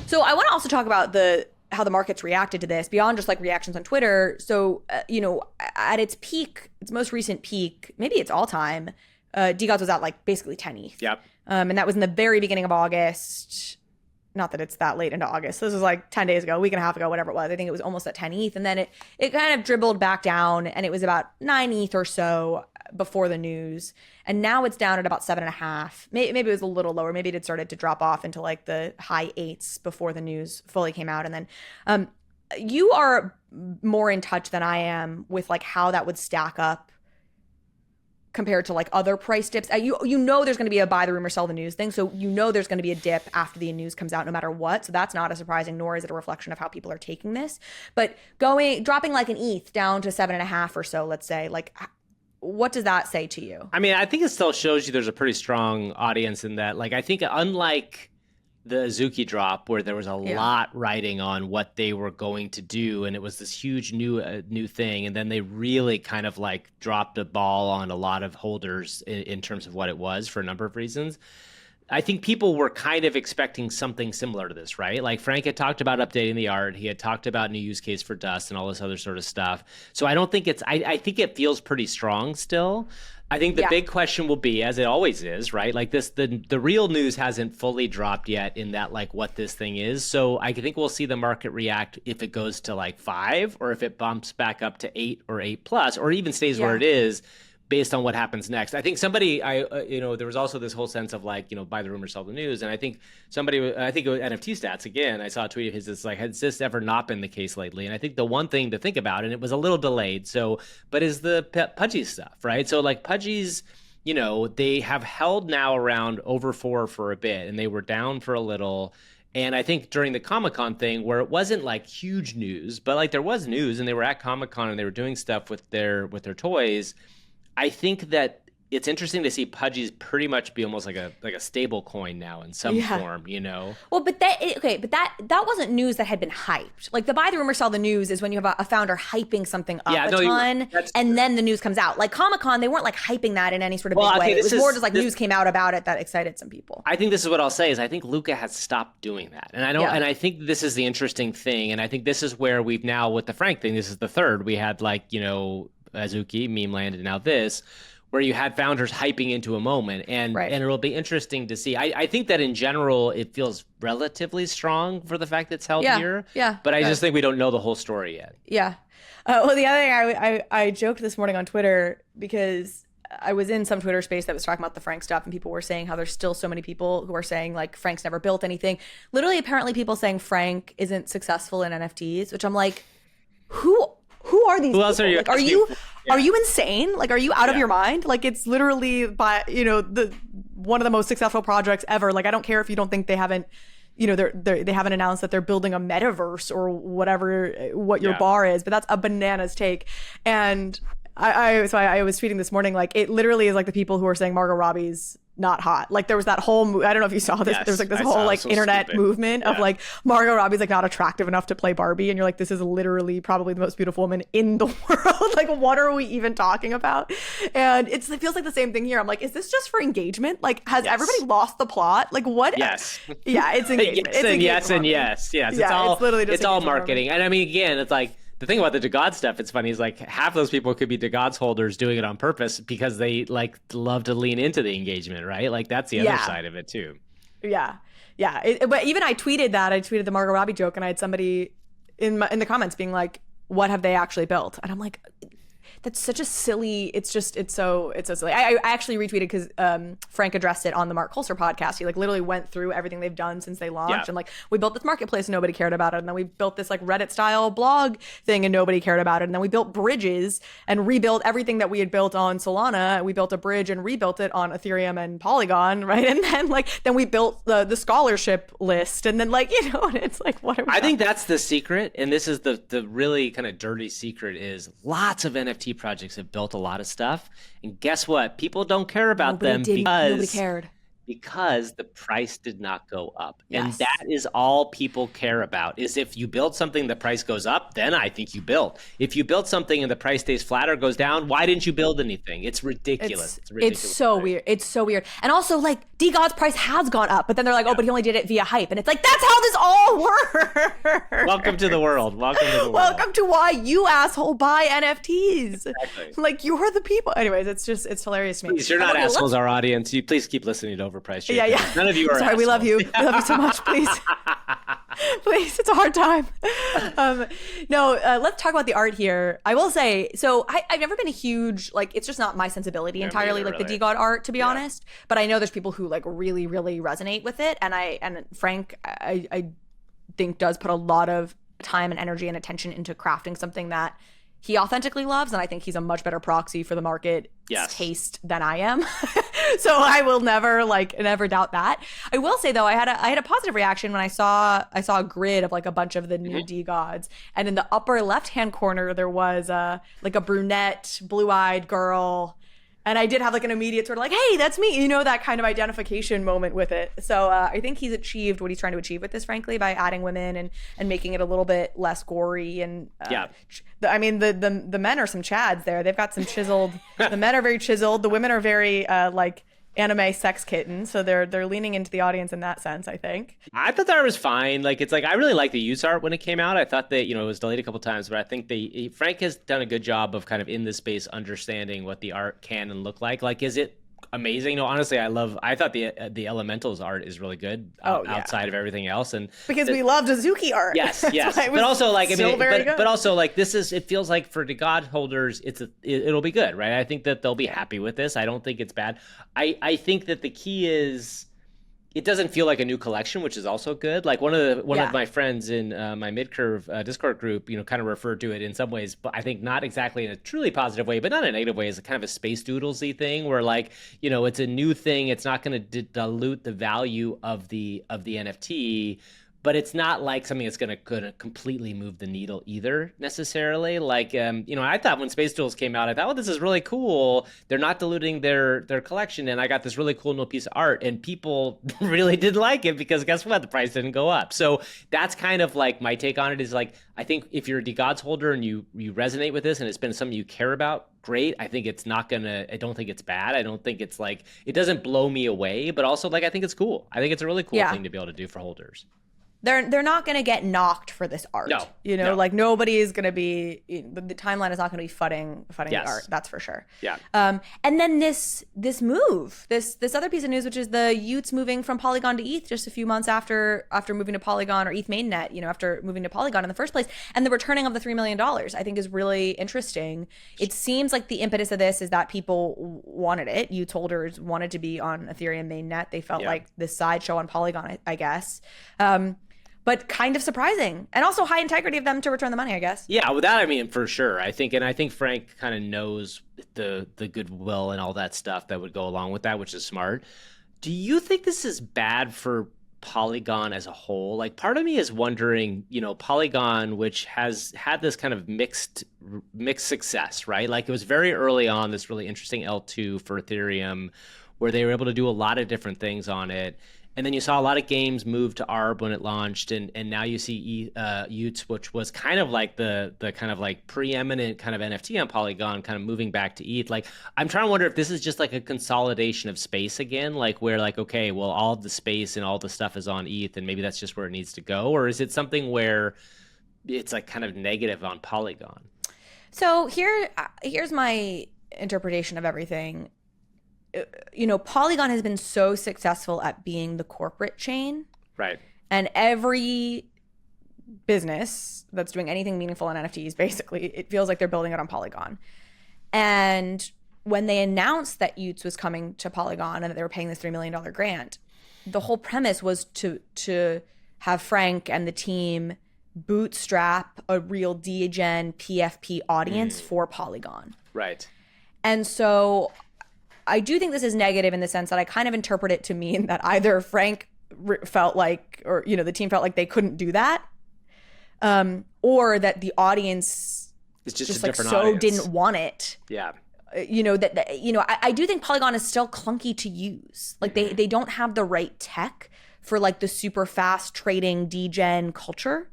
S1: So I want to also talk about how the market's reacted to this beyond just like reactions on Twitter. So, at its peak, its most recent peak, maybe its all time, DeGods was at like basically 10 ETH.
S2: Yep.
S1: And that was in the very beginning of August. Not that it's that late into August. This was like 10 days ago, a week and a half ago, whatever it was. I think it was almost at 10 ETH. And then it kind of dribbled back down and it was about 9 ETH or so before the news. And now it's down at about 7.5. Maybe it was a little lower. Maybe it had started to drop off into like the high 8s before the news fully came out. And then you are more in touch than I am with like how that would stack up compared to like other price dips. You know there's going to be a buy the rumor, sell the news thing. So there's going to be a dip after the news comes out no matter what. So that's not as surprising, nor is it a reflection of how people are taking this. But dropping like an ETH down to 7.5 or so, let's say, like what does that say to you?
S2: I mean, I think it still shows you there's a pretty strong audience in that. Like, I think unlike the Azuki drop, where there was a lot writing on what they were going to do, and it was this huge new thing, and then they really kind of like dropped a ball on a lot of holders in terms of what it was for a number of reasons. I think people were kind of expecting something similar to this, right? Like Frank had talked about updating the art. He had talked about new use case for Dust and all this other sort of stuff. So I don't think I think it feels pretty strong still. I think the big question will be, as it always is, right? Like the real news hasn't fully dropped yet in that, like what this thing is. So I think we'll see the market react if it goes to like 5 or if it bumps back up to 8 or 8 plus, or even stays where it is. based on what happens next. I think somebody, there was also this whole sense of like, buy the rumor, sell the news. And I think I think it was NFT Stats again. I saw a tweet of his that's like, has this ever not been the case lately? And I think the one thing to think about, and it was a little delayed, but is the Pudgy stuff, right? So like Pudgy's, they have held now around over 4 for a bit, and they were down for a little. And I think during the Comic-Con thing, where it wasn't like huge news, but like there was news, and they were at Comic-Con and they were doing stuff with their toys. I think that it's interesting to see Pudgy's pretty much be almost like a stable coin now in some form,
S1: Well, but that wasn't news that had been hyped. Like the buy the rumor, sell the news is when you have a founder hyping something up a ton, and then the news comes out. Like Comic-Con, they weren't like hyping that in any sort of big way. It was more just like news came out about it that excited some people.
S2: I think this is what I'll say is I think Luca has stopped doing that, and and I think this is the interesting thing, and I think this is where we've now with the Frank thing. This is the third. We had Azuki, Meme Land, and now this, where you had founders hyping into a moment, and it'll be interesting to see. I think that in general, it feels relatively strong for the fact that it's held here.
S1: Yeah.
S2: But I just think we don't know the whole story yet.
S1: Yeah. Well, the other thing I joked this morning on Twitter because I was in some Twitter space that was talking about the Frank stuff, and people were saying how there's still so many people who are saying like Frank's never built anything. Literally, apparently, people saying Frank isn't successful in NFTs, which I'm like, who are these?
S2: Who else
S1: people?
S2: are you?
S1: Like, are you insane? Like, are you out of your mind? Like, it's literally the one of the most successful projects ever. Like, I don't care if you don't think they haven't, they haven't announced that they're building a metaverse or whatever what your bar is, but that's a bananas take. And I was tweeting this morning, like it literally is like the people who are saying Margot Robbie's not hot. Like there was that whole, I don't know if you saw this, there was like this whole like internet stupid movement of like Margot Robbie's like not attractive enough to play Barbie. And you're like, this is literally probably the most beautiful woman in the world. Like what are we even talking about? And it feels like the same thing here. I'm like, is this just for engagement? Like has everybody lost the plot? Like what?
S2: Yes.
S1: Yeah, it's engagement.
S2: Yes. It's literally just it's all marketing. And I mean, again, it's like, the thing about the DeGods stuff, it's funny, is like half those people could be DeGods holders doing it on purpose because they like love to lean into the engagement, right? Like that's the other side of it too.
S1: Yeah. But even I tweeted the Margot Robbie joke, and I had somebody in the comments being like, what have they actually built? And I'm like, that's such a silly, it's so silly. I actually retweeted because Frank addressed it on the Mark Holzer podcast. He like literally went through everything they've done since they launched, and like we built this marketplace and nobody cared about it, and then we built this like Reddit style blog thing and nobody cared about it, and then we built bridges and rebuilt everything that we had built on Solana. We built a bridge and rebuilt it on Ethereum and Polygon, right? And then we built the scholarship list, and then like and it's like what are we
S2: I think that's the secret, and this is the really kind of dirty secret, is lots of NFT projects have built a lot of stuff, and guess what? People don't care about them
S1: nobody cared.
S2: Because the price did not go up.
S1: Yes.
S2: And that is all people care about, is if you build something, the price goes up, then I think you built. If you build something and the price stays flat or goes down, why didn't you build anything? It's ridiculous.
S1: It's so weird. It's so weird. And also like DeGods price has gone up, but then they're like, oh, but he only did it via hype. And it's like, that's how this all works.
S2: Welcome to the world.
S1: Welcome to why you asshole buy NFTs.
S2: Exactly.
S1: Like you're the people. Anyways, it's hilarious to me.
S2: Please, you're not assholes, our audience. You please keep listening to Overpriced.
S1: Yeah.
S2: None of you are
S1: Sorry,
S2: assholes.
S1: we love you. We love you so much. Please. Please, it's a hard time. Let's talk about the art here. I will say, so I've never been a huge, like, it's just not my sensibility entirely, like the DeGod art, to be honest. But I know there's people who like really, really resonate with it. And Frank, I think does put a lot of time and energy and attention into crafting something that he authentically loves, and I think he's a much better proxy for the market taste than I am. So I will never doubt that. I will say though, I had a positive reaction when I saw a grid of like a bunch of the new DeGods, and in the upper left hand corner there was like a brunette, blue-eyed girl. And I did have like an immediate sort of like, hey, that's me, that kind of identification moment with it. So I think he's achieved what he's trying to achieve with this, frankly, by adding women and making it a little bit less gory. And I mean, the men are some chads there. They've got some chiseled. The men are very chiseled. The women are very like anime sex kittens. So they're leaning into the audience in that sense, I think.
S2: I thought that was fine. Like, it's like, I really liked the use art when it came out. I thought that, it was delayed a couple times, but I think Frank has done a good job of kind of in this space understanding what the art can and look like. Like, is it amazing. No, honestly, I thought the Elementals art is really good outside of everything else, and
S1: because we loved Azuki art.
S2: Yes. But also like
S1: but
S2: also like it feels like for DeGod holders, it'll be good, right? I think that they'll be happy with this. I don't think it's bad. I think that the key is, it doesn't feel like a new collection, which is also good. Like one of my friends in my Midcurve Discord group, kind of referred to it in some ways, but I think not exactly in a truly positive way, but not in a negative way, as a kind of a space doodlesy thing where like, it's a new thing. It's not going to dilute the value of the NFT, but it's not like something that's going to completely move the needle either necessarily. Like, I thought when Space Duels came out, I thought, oh, this is really cool. They're not diluting their collection. And I got this really cool new piece of art, and people really did like it because guess what? The price didn't go up. So that's kind of like my take on it is like, I think if you're a DeGods holder and you resonate with this and it's been something you care about, great. I think it's not I don't think it's bad. I don't think it's like, it doesn't blow me away, but also like, I think it's cool. I think it's a really cool thing to be able to do for holders.
S1: They're not going to get knocked for this art.
S2: No.
S1: Like nobody is going to be, the timeline is not going to be fudding the art. That's for sure.
S2: Yeah.
S1: And then this move, this other piece of news, which is the Utes moving from Polygon to ETH just a few months after moving to Polygon, or ETH mainnet, after moving to Polygon in the first place, and the returning of the $3 million, I think is really interesting. It seems like the impetus of this is that people wanted it. Utes holders wanted to be on Ethereum mainnet. They felt like this sideshow on Polygon, I guess. But kind of surprising, and also high integrity of them to return the money, I guess.
S2: Yeah, well, that I mean for sure. I think Frank kind of knows the goodwill and all that stuff that would go along with that, which is smart. Do you think this is bad for Polygon as a whole? Like, part of me is wondering, Polygon, which has had this kind of mixed success, right? Like, it was very early on this really interesting L2 for Ethereum, where they were able to do a lot of different things on it. And then you saw a lot of games move to ARB when it launched, and now you see Utes, which was kind of like the kind of like preeminent kind of NFT on Polygon, kind of moving back to ETH. Like, I'm trying to wonder if this is just like a consolidation of space again, like where like, okay, well, all of the space and all the stuff is on ETH, and maybe that's just where it needs to go, or is it something where it's like kind of negative on Polygon?
S1: So here's my interpretation of everything. Polygon has been so successful at being the corporate chain.
S2: Right.
S1: And every business that's doing anything meaningful in NFTs, basically, it feels like they're building it on Polygon. And when they announced that Utes was coming to Polygon and that they were paying this $3 million grant, the whole premise was to have Frank and the team bootstrap a real degen PFP audience for Polygon.
S2: Right.
S1: And so I do think this is negative in the sense that I kind of interpret it to mean that either Frank felt like, or the team felt like they couldn't do that, or that the audience
S2: it's just
S1: like so
S2: audience.
S1: Didn't want it.
S2: Yeah.
S1: I do think Polygon is still clunky to use. Like they don't have the right tech for like the super fast trading degen culture,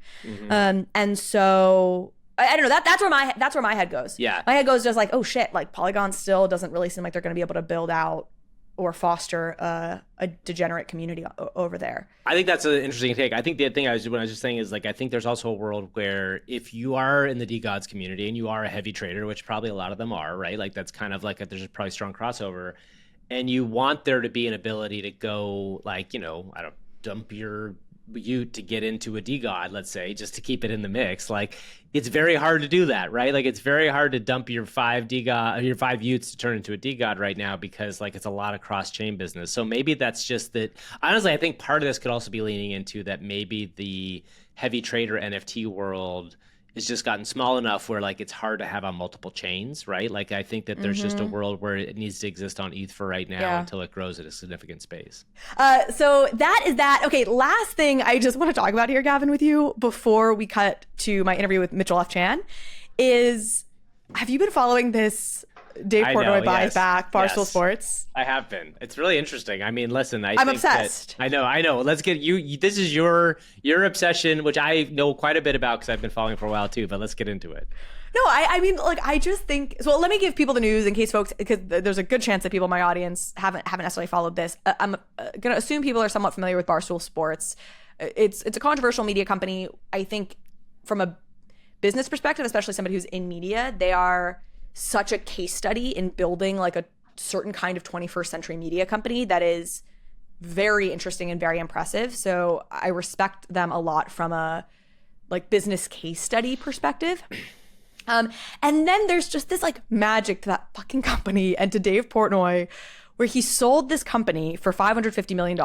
S1: and so. I don't know. That's where my head goes.
S2: Yeah.
S1: My head goes just like, oh shit, like Polygon still doesn't really seem like they're going to be able to build out or foster a degenerate community over there.
S2: I think that's an interesting take. I think the thing I was just saying is like, I think there's also a world where if you are in the DeGods community and you are a heavy trader, which probably a lot of them are, right? Like that's kind of like there's probably strong crossover, and you want there to be an ability to go like, dump your Ute to get into a DeGod, let's say, just to keep it in the mix. Like, it's very hard to do that, right? Like, it's very hard to dump your 5 Utes to turn into a DeGod right now because like it's a lot of cross-chain business. So maybe that's just that. Honestly, I think part of this could also be leaning into that maybe the heavy trader NFT world has just gotten small enough where like it's hard to have on multiple chains, right? Like I think that there's just a world where it needs to exist on ETH for right now until it grows at a significant space.
S1: So that is that. Okay, last thing I just want to talk about here, Gavin, with you before we cut to my interview with Mitchell F. Chan is, have you been following this Dave Portnoy buys back Barstool Sports?
S2: I have been. It's really interesting. I mean, listen, I'm think
S1: obsessed.
S2: I know. Let's get you. This is your obsession, which I know quite a bit about because I've been following for a while too. But let's get into it.
S1: No, I mean, like, I just think. So let me give people the news in case folks, because there's a good chance that people in my audience haven't necessarily followed this. I'm gonna assume people are somewhat familiar with Barstool Sports. It's a controversial media company. I think from a business perspective, especially somebody who's in media, they are such a case study in building like certain kind of 21st century media company that is very interesting and very impressive. So I respect them a lot from a like business case study perspective. And then there's just this like magic to that fucking company and to Dave Portnoy, where he sold this company for $550 million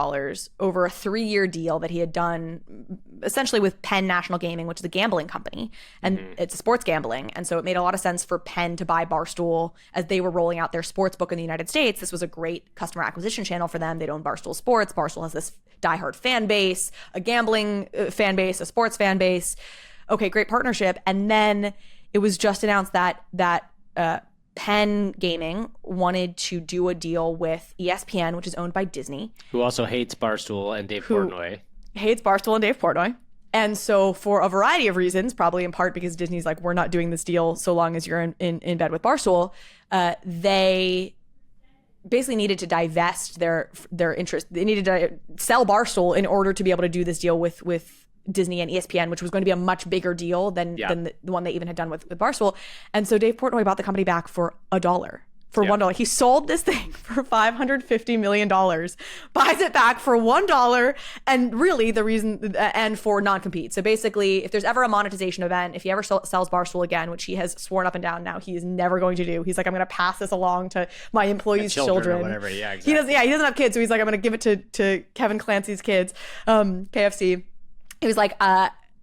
S1: over a 3-year deal that he had done essentially with Penn National Gaming, which is a gambling company, and it's sports gambling. And so it made a lot of sense for Penn to buy Barstool as they were rolling out their sports book in the United States. This was a great customer acquisition channel for them. They'd own Barstool Sports. Barstool has this diehard fan base, a gambling fan base, a sports fan base. Okay, great partnership. And then it was just announced that Penn Gaming wanted to do a deal with ESPN, which is owned by Disney.
S2: Who also hates Barstool and Dave Portnoy.
S1: Hates Barstool and Dave Portnoy. And so for a variety of reasons, probably in part because Disney's like, we're not doing this deal so long as you're in bed with Barstool, they basically needed to divest their interest. They needed to sell Barstool in order to be able to do this deal with Disney and ESPN, which was going to be a much bigger deal than the one they even had done with Barstool. And so Dave Portnoy bought the company back for $1. For $1. He sold this thing for $550 million, buys it back for $1, and really the reason, and for non-compete. So basically, if there's ever a monetization event, if he ever sells Barstool again, which he has sworn up and down now he is never going to do, he's like, I'm going to pass this along to my employees' children.
S2: Or whatever. Yeah, exactly.
S1: He doesn't have kids, so he's like, I'm going to give it to Kevin Clancy's kids, KFC. He was like,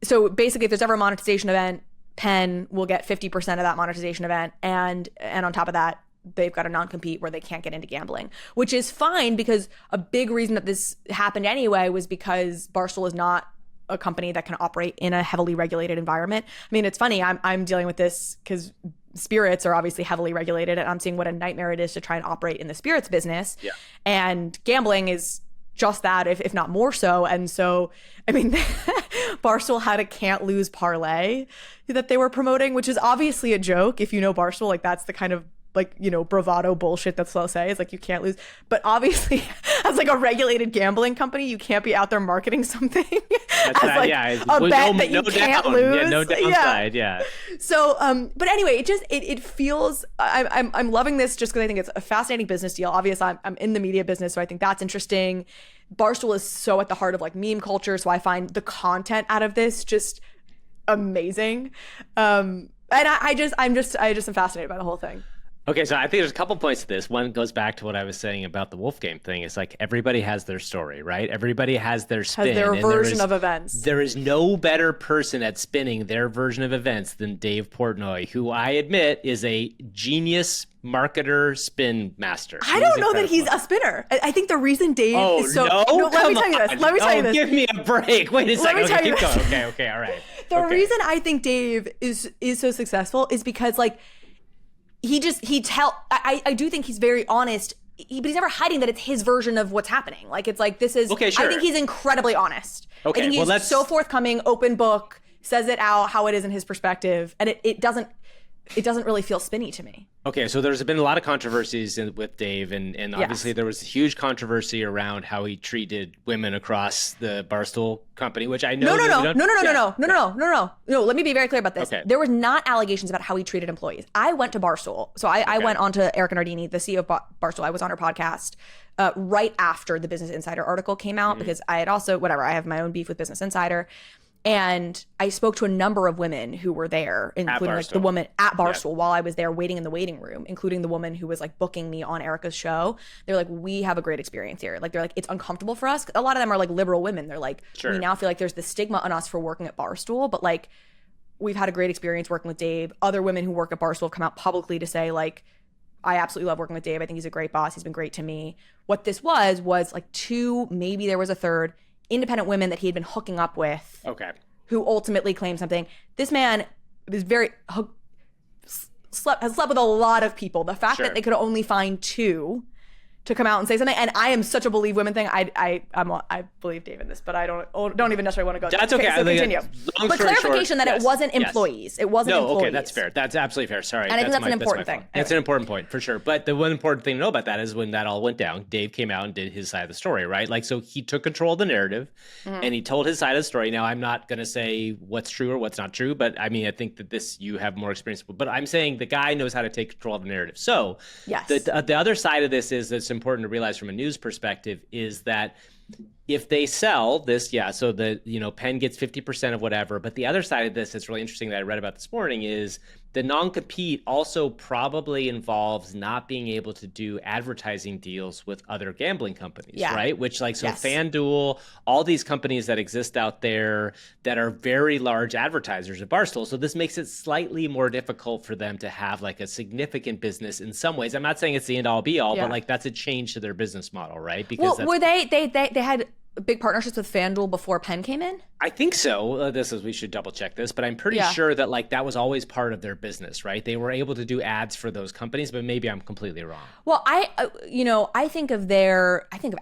S1: so basically, if there's ever a monetization event, Penn will get 50% of that monetization event. And on top of that, they've got a non-compete where they can't get into gambling, which is fine because a big reason that this happened anyway was because Barstool is not a company that can operate in a heavily regulated environment. I mean, it's funny. I'm dealing with this because spirits are obviously heavily regulated, and I'm seeing what a nightmare it is to try and operate in the spirits business. Yeah. And gambling is just that, if not more so. And so, I mean, Barstool had a can't lose parlay that they were promoting, which is obviously a joke. If you know Barstool, like that's the kind of like, you know, bravado bullshit that they'll say is like, you can't lose. But obviously, as like a regulated gambling company, you can't be out there marketing something as like a bet that you can't lose.
S2: Yeah, no downside. Yeah.
S1: So, but anyway, it feels, I'm loving this just because I think it's a fascinating business deal. Obviously, I'm in the media business, so I think that's interesting. Barstool is so at the heart of like meme culture, so I find the content out of this just amazing. And I just am fascinated by the whole thing.
S2: Okay, so I think there's a couple points to this. One goes back to what I was saying about the WolfGame thing. It's like everybody has their story, right? Everybody has their spin.
S1: Has their version of events.
S2: There is no better person at spinning their version of events than Dave Portnoy, who I admit is a genius marketer spin master.
S1: I don't know that he's a spinner. I think the reason Dave is so...
S2: No,
S1: let me tell you this. Let me tell you this.
S2: Give me a break. Wait a second.
S1: Let me tell you this.
S2: Okay, all right.
S1: The reason I think Dave is so successful is because like I do think he's very honest, but he's never hiding that it's his version of what's happening. Like, it's like, this is,
S2: okay, sure.
S1: I think he's incredibly honest.
S2: Okay,
S1: I think he's so forthcoming, open book, says it out how it is in his perspective. And it doesn't really feel spinny to me.
S2: Okay, so there's been a lot of controversies with Dave, and obviously there was huge controversy around how he treated women across the Barstool company, which I know. No. Let me be very clear about this.
S1: Okay. There was not allegations about how he treated employees. I went to Barstool, so I went on to Erica Nardini, the CEO of Barstool. I was on her podcast right after the Business Insider article came out because I had also I have my own beef with Business Insider. And I spoke to a number of women who were there, including like the woman at Barstool while I was there waiting in the waiting room, including the woman who was like booking me on Erica's show. They're like, we have a great experience here. Like, they're like, it's uncomfortable for us. A lot of them are like liberal women. They're like, we now feel like there's this stigma on us for working at Barstool, but like, we've had a great experience working with Dave. Other women who work at Barstool have come out publicly to say like, I absolutely love working with Dave. I think he's a great boss. He's been great to me. What this was like two, maybe there was a third, independent women that he had been hooking up with.
S2: Okay.
S1: Who ultimately claimed something. This man is has slept with a lot of people. The fact that they could only find two to come out and say something. And I am such a believe women thing. I believe Dave in this, but I don't even necessarily want to go there.
S2: That's okay.
S1: So continue. But clarification that it wasn't
S2: Yes.
S1: employees. It wasn't employees.
S2: Okay, that's fair. That's absolutely fair. Sorry.
S1: And I think that's an important thing.
S2: That's an important point for sure. But the one important thing to know about that is when that all went down, Dave came out and did his side of the story, right? Like, so he took control of the narrative and he told his side of the story. Now, I'm not going to say what's true or what's not true, but I mean, I think that you have more experience. But I'm saying the guy knows how to take control of the narrative. So
S1: yes.
S2: The other side of this is that's important to realize from a news perspective is that if they sell this, so Penn gets 50% of whatever. But the other side of this that's really interesting that I read about this morning is the non-compete also probably involves not being able to do advertising deals with other gambling companies, right? Which FanDuel, all these companies that exist out there that are very large advertisers of Barstool. So this makes it slightly more difficult for them to have like a significant business in some ways. I'm not saying it's the end all be all, but like that's a change to their business model, right? Because
S1: were they had big partnerships with FanDuel before Penn came in?
S2: I think so. We should double check this, but I'm pretty sure that like that was always part of their business, right? They were able to do ads for those companies, but maybe I'm completely wrong.
S1: Well, I think of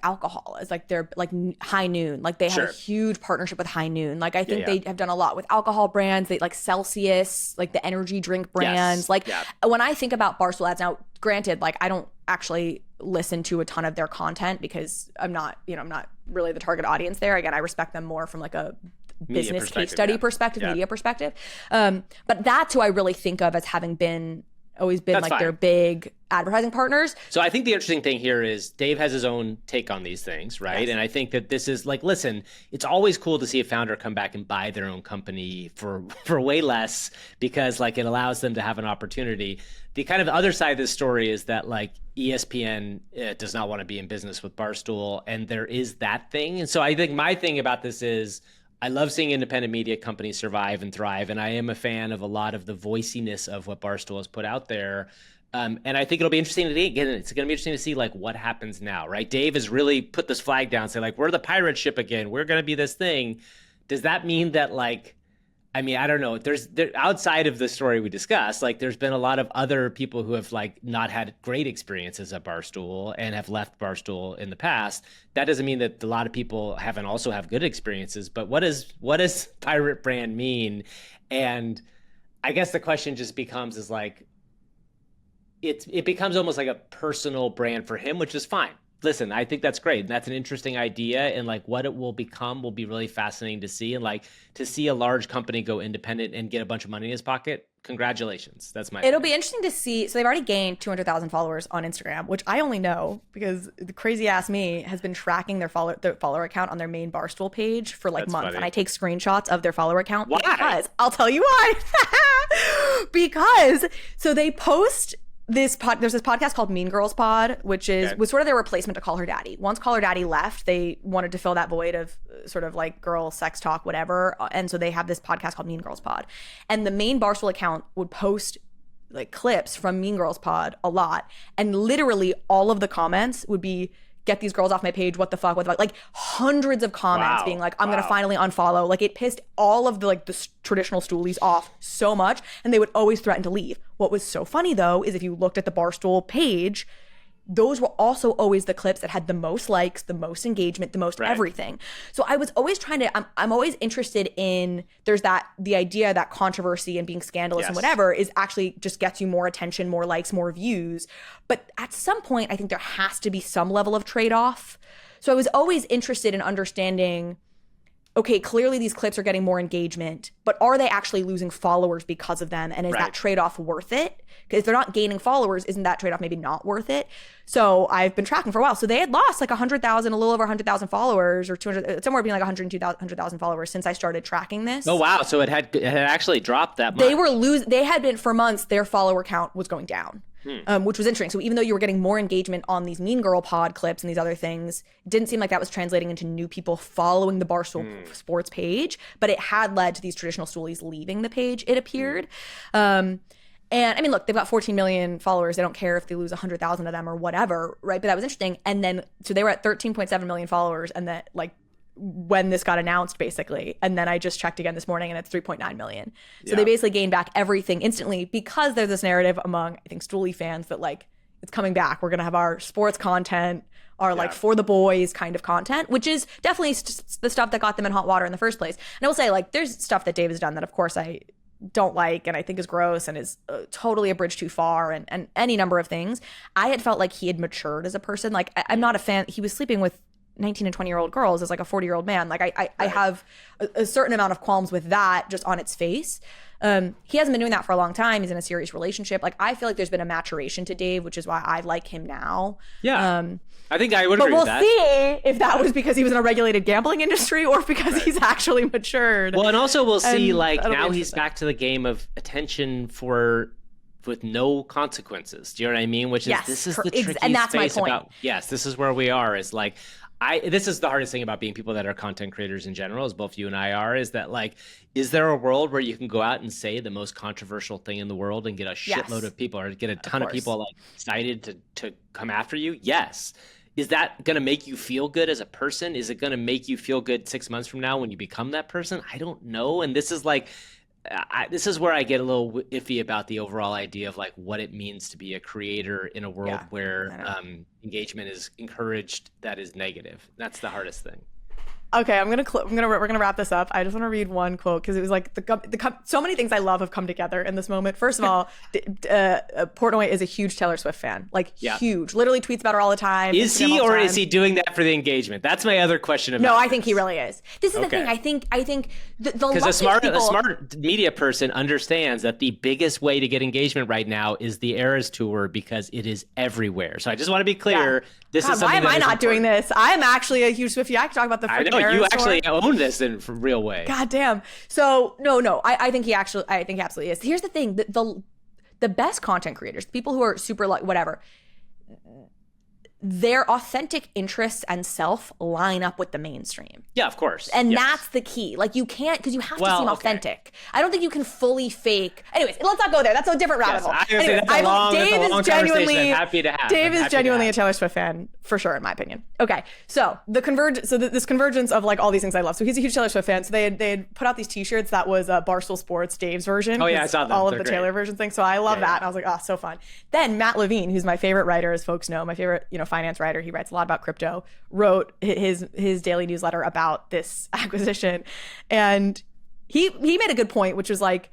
S1: alcohol as like their like High Noon. Like they have a huge partnership with High Noon. Like I think they have done a lot with alcohol brands. They like Celsius, like the energy drink brands. When I think about Barstool ads now, granted, like I don't actually listen to a ton of their content because I'm not really the target audience there. Again, I respect them more from like a business case study perspective, media perspective. But that's who I really think of as having always been like their big advertising partners.
S2: So I think the interesting thing here is Dave has his own take on these things, right? Yes. And I think that this is like, listen, it's always cool to see a founder come back and buy their own company for way less because like it allows them to have an opportunity. The kind of other side of this story is that like ESPN does not want to be in business with Barstool, and there is that thing. And so I think my thing about this is I love seeing independent media companies survive and thrive, and I am a fan of a lot of the voiciness of what Barstool has put out there. And I think it'll be interesting to again. It's going to be interesting to see like what happens now, right? Dave has really put this flag down, say like we're the pirate ship again. We're going to be this thing. Does that mean that like? I mean, I don't know. There's outside of the story we discussed, like there's been a lot of other people who have like not had great experiences at Barstool and have left Barstool in the past. That doesn't mean that a lot of people haven't also have good experiences. But what does pirate brand mean? And I guess the question just becomes is like it becomes almost like a personal brand for him, which is fine. Listen, I think that's great. That's an interesting idea. And like what it will become will be really fascinating to see. And like to see a large company go independent and get a bunch of money in his pocket. Congratulations. That's my
S1: It'll be interesting to see. So they've already gained 200,000 followers on Instagram, which I only know because the crazy ass me has been tracking their follower account on their main Barstool page for like months. Funny. And I take screenshots of their follower account.
S2: Why?
S1: Because I'll tell you why. Because so they post there's this podcast called Mean Girls Pod, which was sort of their replacement to Call Her Daddy. Once Call Her Daddy left, they wanted to fill that void of sort of like girl sex talk, whatever. And so they have this podcast called Mean Girls Pod. And the main Barstool account would post like clips from Mean Girls Pod a lot. And literally all of the comments would be, get these girls off my page, what the fuck, like hundreds of comments being like, I'm gonna finally unfollow. Like it pissed all of the like the traditional stoolies off so much, and they would always threaten to leave. What was so funny though is if you looked at the Barstool page, those were also always the clips that had the most likes, the most engagement, the most everything. So I was always I'm always interested in, the idea that controversy and being scandalous and whatever is actually just gets you more attention, more likes, more views. But at some point, I think there has to be some level of trade-off. So I was always interested in understanding, okay, clearly these clips are getting more engagement, but are they actually losing followers because of them? And is that trade-off worth it? Because if they're not gaining followers, isn't that trade-off maybe not worth it? So I've been tracking for a while. So they had lost like 100,000, a little over 100,000 followers, or 200, somewhere between like 100,000 followers since I started tracking this.
S2: Oh, wow. So it had actually dropped that much.
S1: They had been, for months, their follower count was going down. Which was interesting. So even though you were getting more engagement on these Mean Girl Pod clips and these other things, it didn't seem like that was translating into new people following the Barstool Sports page, but it had led to these traditional stoolies leaving the page, it appeared. And I mean, look, they've got 14 million followers. They don't care if they lose 100,000 of them or whatever, right? But that was interesting. And then, so they were at 13.7 million followers, and that like when this got announced basically, and then I just checked again this morning and it's 3.9 million. So they basically gained back everything instantly because there's this narrative among, I think, Stoolie fans that like it's coming back. We're going to have our sports content, our like for the boys kind of content, which is definitely the stuff that got them in hot water in the first place. And I will say, like, there's stuff that Dave has done that, of course, I don't like and I think is gross and is totally a bridge too far, and any number of things. I had felt like he had matured as a person. Like, I'm not a fan. He was sleeping with 19 and 20-year-old girls as like a 40-year-old man. Like, I have a certain amount of qualms with that just on its face. He hasn't been doing that for a long time. He's in a serious relationship. Like, I feel like there's been a maturation to Dave, which is why I like him now.
S2: Yeah. I think I would agree with that.
S1: But we'll see if that was because he was in a regulated gambling industry or because he's actually matured.
S2: Well, and also we'll see, like, now he's back to the game of attention with no consequences. Do you know what I mean? Which is, this is the tricky
S1: and that's my
S2: space
S1: point.
S2: about, yes, this is where we are, is like, this is the hardest thing about being people that are content creators in general, as both you and I are, is that, like, is there a world where you can go out and say the most controversial thing in the world and get a shitload of people, or get a ton of people like excited to come after you? Yes. Is that going to make you feel good as a person? Is it going to make you feel good 6 months from now when you become that person? I don't know. And this is like, this is where I get a little iffy about the overall idea of like what it means to be a creator in a world where engagement is encouraged that is negative. That's the hardest thing.
S1: Okay, we're gonna wrap this up. I just want to read one quote because it was like so many things I love have come together in this moment. First of all, Portnoy is a huge Taylor Swift fan, like huge. Literally tweets about her all the time.
S2: Is he, or is he doing that for the engagement? That's my other question about.
S1: No, I think he really is. This is the thing. I think because
S2: a smart media person understands that the biggest way to get engagement right now is the Eras Tour, because it is everywhere. So I just want to be clear. This is something.
S1: Why am I not doing this? I'm actually a huge Swiftie. I can talk about the.
S2: I know you actually own this in a real way.
S1: God damn. So no. I think he absolutely is. Here's the thing: the best content creators, people who are super like whatever, their authentic interests and self line up with the mainstream.
S2: Yeah, of course.
S1: And that's the key. Like, you can't, because you have to seem authentic. I don't think you can fully fake. Anyways, let's not go there. That's a different rabbit hole.
S2: That's a long conversation. I'm happy to have.
S1: Dave is genuinely a Taylor Swift fan, for sure, in my opinion. Okay, so this convergence of like all these things I love. So he's a huge Taylor Swift fan. So they had put out these T-shirts that was Barstool Sports Dave's version.
S2: Oh yeah, I saw them.
S1: All of the Taylor version thing. So I love that. And I was like, oh, so fun. Then Matt Levine, who's my favorite writer, as folks know, my favorite finance writer. He writes a lot about crypto. Wrote his daily newsletter about this acquisition, and he made a good point, which was like,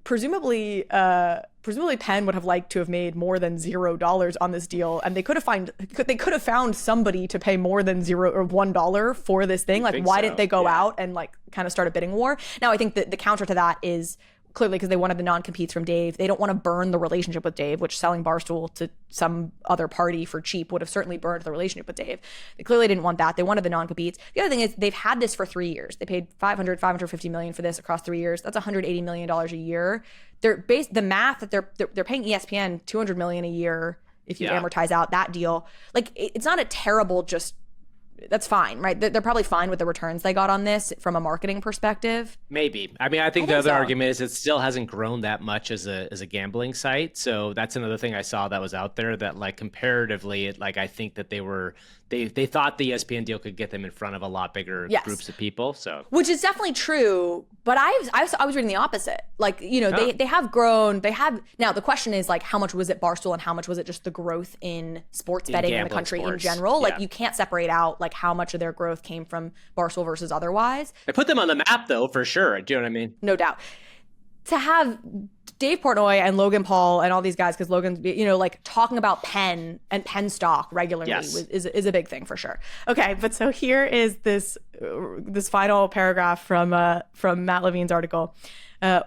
S1: presumably Penn would have liked to have made more than $0 on this deal, and they could have found somebody to pay more than $0 or $1 for this thing. Like, why didn't they go out and like kind of start a bidding war? Now, I think that the counter to that is clearly because they wanted the non-competes from Dave. They don't want to burn the relationship with Dave, which selling Barstool to some other party for cheap would have certainly burned the relationship with Dave. They clearly didn't want that. They wanted the non-competes. The other thing is they've had this for 3 years. They paid $550 million for this across 3 years. That's $180 million a year. The math that they're paying ESPN $200 million a year if you amortize out that deal. Like, it's not a terrible that's fine, right? They're probably fine with the returns they got on this from a marketing perspective.
S2: Maybe. I mean, I think the other argument is it still hasn't grown that much as a gambling site. So that's another thing I saw that was out there, that like comparatively, I think that they thought the ESPN deal could get them in front of a lot bigger groups of people. So, which
S1: is definitely true, but I was reading the opposite. Like, they have grown. Now the question is like, how much was it Barstool and how much was it just the growth in sports betting in the country in general? Like, you can't separate out like how much of their growth came from Barstool versus otherwise.
S2: I put them on the map though, for sure. Do you know what I mean?
S1: No doubt. To have Dave Portnoy and Logan Paul and all these guys, because Logan's, like talking about Penn and Penn stock regularly is a big thing for sure. Okay, but so here is this final paragraph from Matt Levine's article.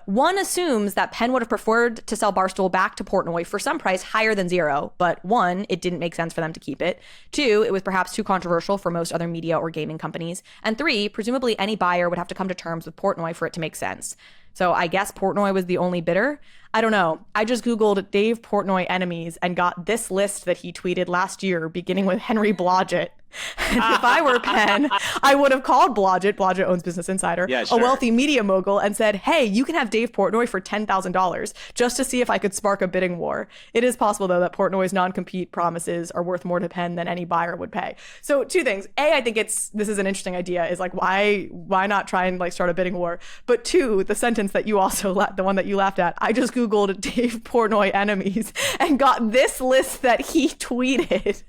S1: One assumes that Penn would have preferred to sell Barstool back to Portnoy for some price higher than $0, but 1, it didn't make sense for them to keep it. 2, it was perhaps too controversial for most other media or gaming companies. And 3, presumably any buyer would have to come to terms with Portnoy for it to make sense. So I guess Portnoy was the only bidder. I don't know. I just Googled Dave Portnoy enemies and got this list that he tweeted last year, beginning with Henry Blodgett. And if I were Penn, I would have called Blodgett owns Business Insider, a wealthy media mogul, and said, hey, you can have Dave Portnoy for $10,000 just to see if I could spark a bidding war. It is possible, though, that Portnoy's non-compete promises are worth more to Penn than any buyer would pay. So 2 things. A, I think this is an interesting idea, is like, why not try and like start a bidding war? But 2, the sentence that you also, the one that you laughed at, I just Googled Dave Portnoy enemies and got this list that he tweeted.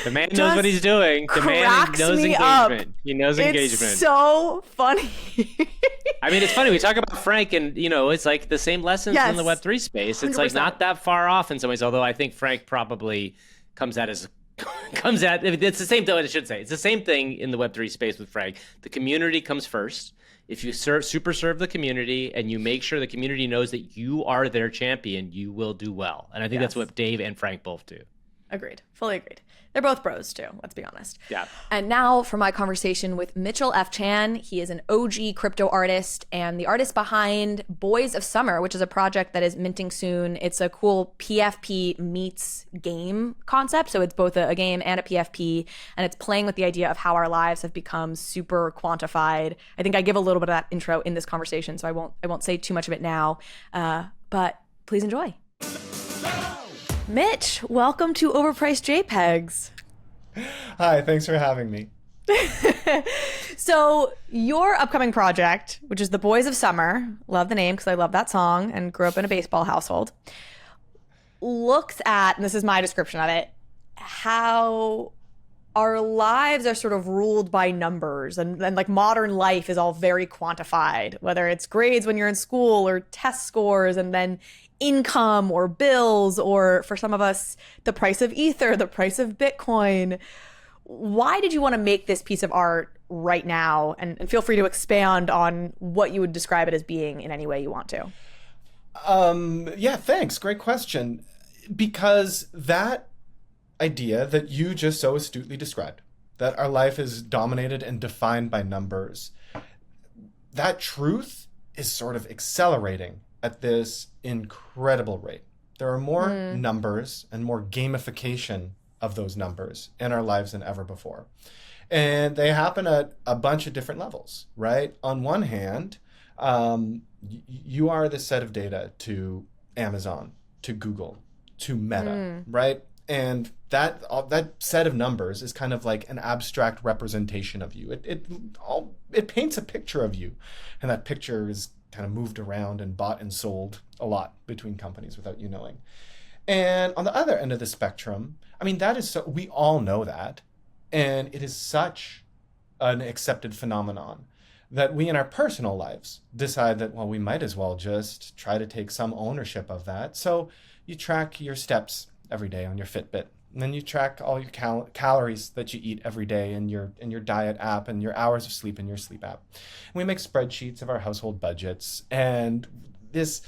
S2: The man knows what he's doing. The man knows engagement.
S1: Up.
S2: He knows engagement.
S1: It's so funny.
S2: I mean, it's funny. We talk about Frank, and it's like the same lessons in the Web3 space. It's
S1: 100%.
S2: like not that far off in some ways. Although I think Frank probably comes at. It's the same thing. I should say it's the same thing in the Web3 space with Frank. The community comes first. If you super serve the community and you make sure the community knows that you are their champion, you will do well. And I think that's what Dave and Frank both do.
S1: Agreed. Fully agreed. They're both bros too, let's be honest.
S2: Yeah.
S1: And now for my conversation with Mitchell F. Chan. He is an OG crypto artist and the artist behind Boys of Summer, which is a project that is minting soon. It's a cool PFP meets game concept. So it's both a game and a PFP, and it's playing with the idea of how our lives have become super quantified. I think I give a little bit of that intro in this conversation, so I won't say too much of it now. But please enjoy. Mitch, welcome to Overpriced JPEGs.
S3: Hi, thanks for having me.
S1: So your upcoming project, which is the Boys of Summer, love the name because I love that song and grew up in a baseball household, looks at, and this is my description of it, how our lives are sort of ruled by numbers, and like modern life is all very quantified, whether it's grades when you're in school or test scores, and then income or bills, or for some of us, the price of Ether, the price of Bitcoin. Why did you want to make this piece of art right now? And feel free to expand on what you would describe it as being in any way you want to.
S3: Yeah, thanks. Great question. Because that idea that you just so astutely described, that our life is dominated and defined by numbers, that truth is sort of accelerating at this incredible rate. There are more numbers and more gamification of those numbers in our lives than ever before. And they happen at a bunch of different levels, right? On one hand, you are the set of data to Amazon, to Google, to Meta, right? And that set of numbers is kind of like an abstract representation of you. It paints a picture of you, and that picture is kind of moved around and bought and sold a lot between companies without you knowing. And on the other end of the spectrum, I mean, that is so, we all know that, and it is such an accepted phenomenon that we in our personal lives decide that, well, we might as well just try to take some ownership of that. So you track your steps every day on your Fitbit, and then you track all your calories that you eat every day in your diet app, and your hours of sleep in your sleep app. And we make spreadsheets of our household budgets, and this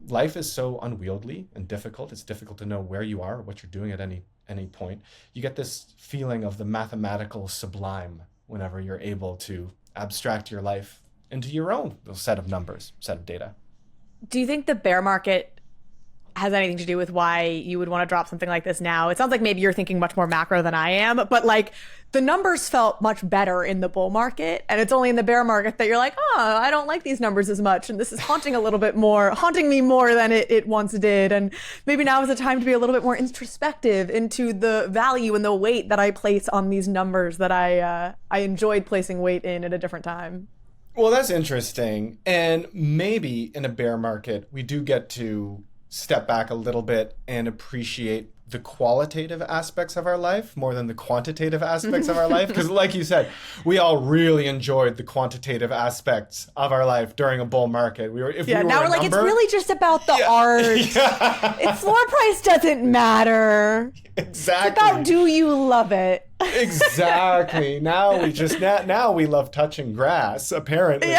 S3: life is so unwieldy and difficult. It's difficult to know where you are or what you're doing at any point. You get this feeling of the mathematical sublime whenever you're able to abstract your life into your own set of numbers, set of data.
S1: Do you think the bear market has anything to do with why you would want to drop something like this now? It sounds like maybe you're thinking much more macro than I am, but like the numbers felt much better in the bull market, and it's only in the bear market that you're like, oh, I don't like these numbers as much, and this is haunting me more than it once did, and maybe now is the time to be a little bit more introspective into the value and the weight that I place on these numbers that I enjoyed placing weight in at a different time.
S3: Well, that's interesting, and maybe in a bear market we do get to step back a little bit and appreciate the qualitative aspects of our life more than the quantitative aspects of our life. Because like you said, we all really enjoyed the quantitative aspects of our life during a bull market.
S1: Now we're like, it's really just about the art. Its floor price doesn't matter.
S3: Exactly.
S1: It's about, do you love it?
S3: Exactly. Now we love touching grass, apparently.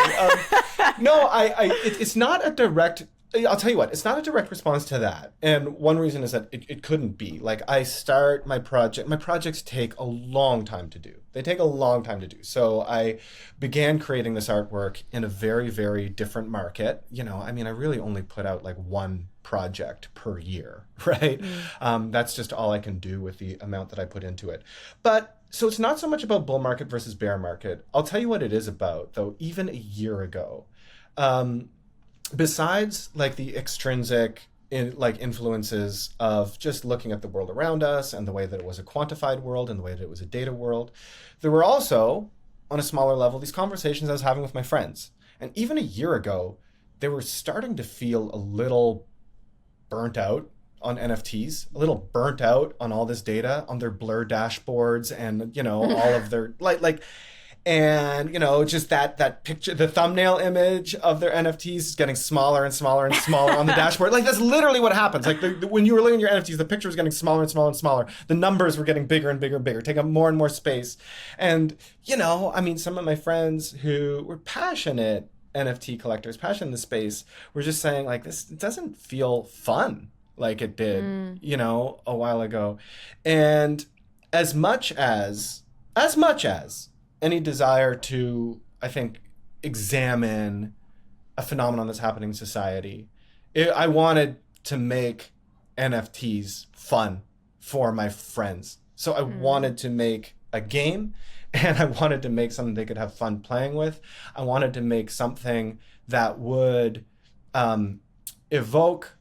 S3: It's not a direct... I'll tell you what, it's not a direct response to that. And one reason is that it couldn't be. Like, I start my projects take a long time to do. They take a long time to do. So I began creating this artwork in a very, very different market. I really only put out like one project per year, right? That's just all I can do with the amount that I put into it. But so it's not so much about bull market versus bear market. I'll tell you what it is about, though, even a year ago. Besides like the extrinsic influences of just looking at the world around us and the way that it was a quantified world and the way that it was a data world, there were also, on a smaller level, these conversations I was having with my friends. And even a year ago, they were starting to feel a little burnt out on NFTs, a little burnt out on all this data on their Blur dashboards and, all of their and just that picture, the thumbnail image of their NFTs is getting smaller and smaller and smaller on the dashboard. Like, that's literally what happens. Like, when you were looking at your NFTs, the picture was getting smaller and smaller and smaller. The numbers were getting bigger and bigger and bigger, taking up more and more space. And, some of my friends who were passionate NFT collectors, passionate in the space, were just saying, like, this doesn't feel fun like it did, a while ago. And as much as any desire to, I think, examine a phenomenon that's happening in society, I wanted to make NFTs fun for my friends. So I wanted to make a game, and I wanted to make something they could have fun playing with. I wanted to make something that would evoke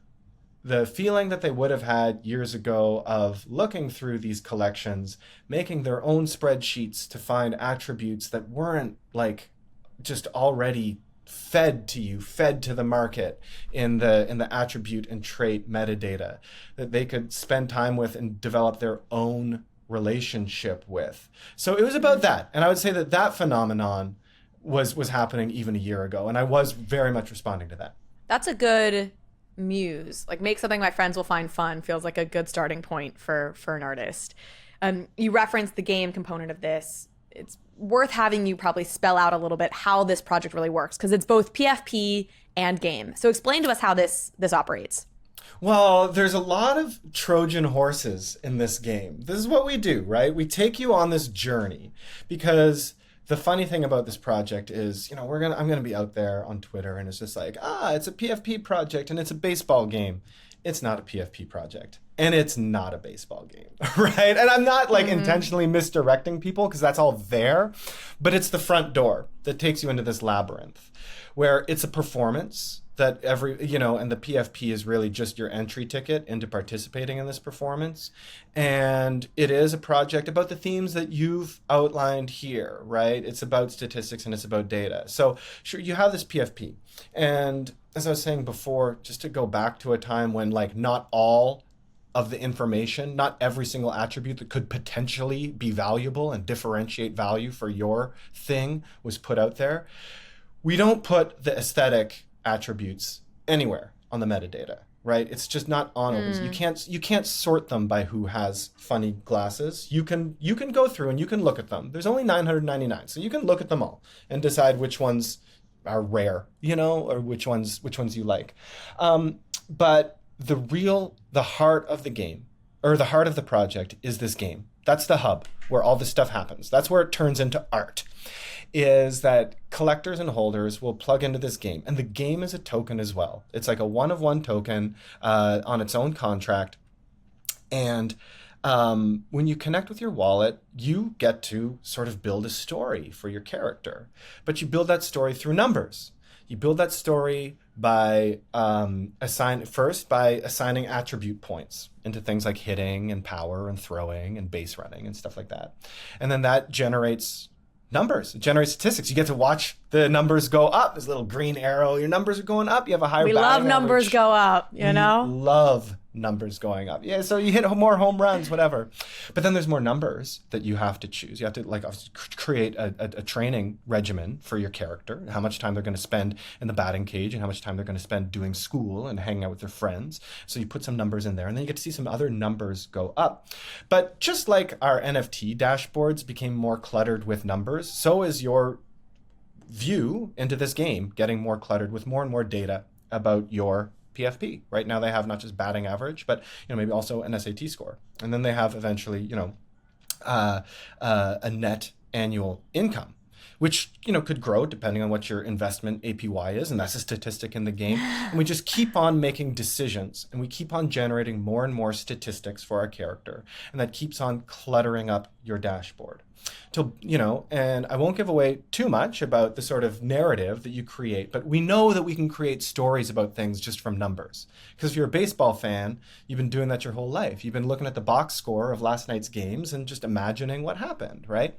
S3: the feeling that they would have had years ago of looking through these collections, making their own spreadsheets to find attributes that weren't like just already fed to the market in the attribute and trait metadata, that they could spend time with and develop their own relationship with. So it was about that. And I would say that phenomenon was happening even a year ago. And I was very much responding to that.
S1: That's a good muse. Like, make something my friends will find fun feels like a good starting point for an artist. You referenced the game component of this. It's worth having you probably spell out a little bit how this project really works, because it's both PFP and game. So explain to us how this operates.
S3: Well, there's a lot of Trojan horses in this game. This is what we do, right? We take you on this journey, because the funny thing about this project is, I'm going to be out there on Twitter, and it's just like, it's a PFP project and it's a baseball game. It's not a PFP project, and it's not a baseball game, right? And I'm not intentionally misdirecting people, because that's all there, but it's the front door that takes you into this labyrinth where it's a performance that and the PFP is really just your entry ticket into participating in this performance. And it is a project about the themes that you've outlined here, right? It's about statistics and it's about data. So sure, you have this PFP. And as I was saying before, just to go back to a time when not all of the information, not every single attribute that could potentially be valuable and differentiate value for your thing was put out there. We don't put the aesthetic attributes anywhere on the metadata, right? It's just not on these. You can't sort them by who has funny glasses. You can go through and you can look at them. There's only 999, so you can look at them all and decide which ones are rare, or which ones you like. But the heart of the game, or the heart of the project, is this game. That's the hub where all this stuff happens. That's where it turns into art. Is that collectors and holders will plug into this game, and the game is a token as well. It's like a one-of-one token on its own contract, and when you connect with your wallet, you get to sort of build a story for your character, but you build that story through numbers. You build that story by assigning attribute points into things like hitting and power and throwing and base running and stuff like that, and then that generates numbers. It generates statistics. You get to watch the numbers go up. This little green arrow. Your numbers are going up. You have a higher.
S1: We love numbers
S3: average.
S1: go up.
S3: We love numbers going up. Yeah, so you hit more home runs, whatever. But then there's more numbers that you have to choose. You have to create a training regimen for your character, how much time they're going to spend in the batting cage and how much time they're going to spend doing school and hanging out with their friends. So you put some numbers in there, and then you get to see some other numbers go up. But just like our NFT dashboards became more cluttered with numbers, so is your view into this game getting more cluttered with more and more data about your PFP. Right now they have not just batting average, but maybe also an SAT score. And then they have eventually, a net annual income, which, could grow depending on what your investment APY is. And that's a statistic in the game. And we just keep on making decisions, and we keep on generating more and more statistics for our character. And that keeps on cluttering up your dashboard. And I won't give away too much about the sort of narrative that you create, but we know that we can create stories about things just from numbers. Because if you're a baseball fan, you've been doing that your whole life. You've been looking at the box score of last night's games and just imagining what happened, right?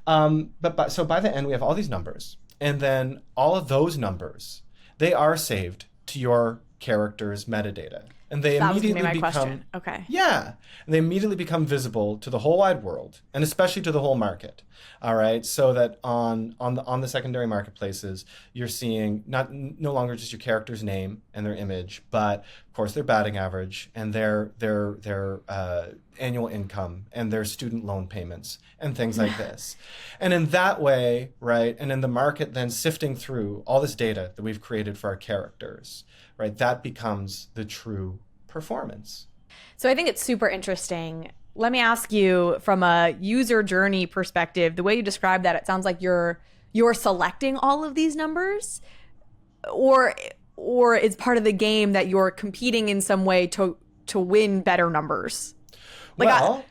S3: So by the end, we have all these numbers, and then all of those numbers they are saved to your character's metadata. And they
S1: That was gonna be
S3: immediately
S1: my
S3: become
S1: question. Okay.
S3: Yeah. And they immediately become visible to the whole wide world, and especially to the whole market. All right. So that on the secondary marketplaces, you're seeing no longer just your character's name and their image, but of course their batting average and their annual income and their student loan payments and things like this. And in that way, right, and in the market then sifting through all this data that we've created for our characters, right, that becomes the true performance.
S1: So I think it's super interesting. Let me ask you, from a user journey perspective, the way you describe that, it sounds like you're selecting all of these numbers, or it's part of the game that you're competing in some way to win better numbers. Like,
S3: Well,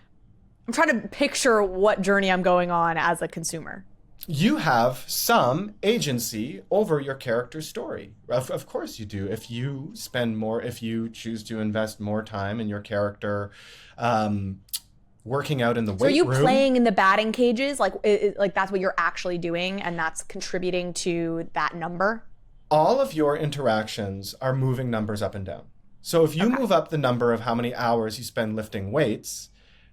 S1: I'm trying to picture what journey I'm going on as a consumer.
S3: you have some agency over your character's story. Of course you do. If you spend more, if you choose to invest more time in your character, working out in the weight room.
S1: So are you playing in the batting cages? Like that's what you're actually doing, and that's contributing to that number?
S3: All of your interactions are moving numbers up and down. So if you move up the number of how many hours you spend lifting weights,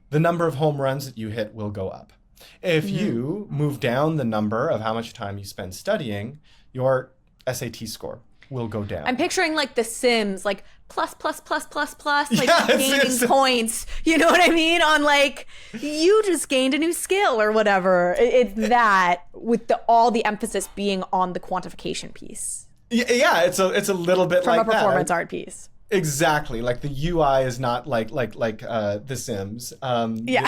S3: the number of home runs that you hit will go up. If you move down the number of how much time you spend studying, your SAT score will go down.
S1: I'm picturing like The Sims, like plus, like
S3: Yes,
S1: gaining
S3: yes.
S1: points. You know what I mean? On like, you just gained a new skill or whatever. It's that, with all the emphasis being on the quantification piece
S3: Yeah, it's a little bit
S1: from
S3: like
S1: a performance
S3: that.
S1: art piece.
S3: Exactly. Like the UI is not like The Sims.
S1: Yeah.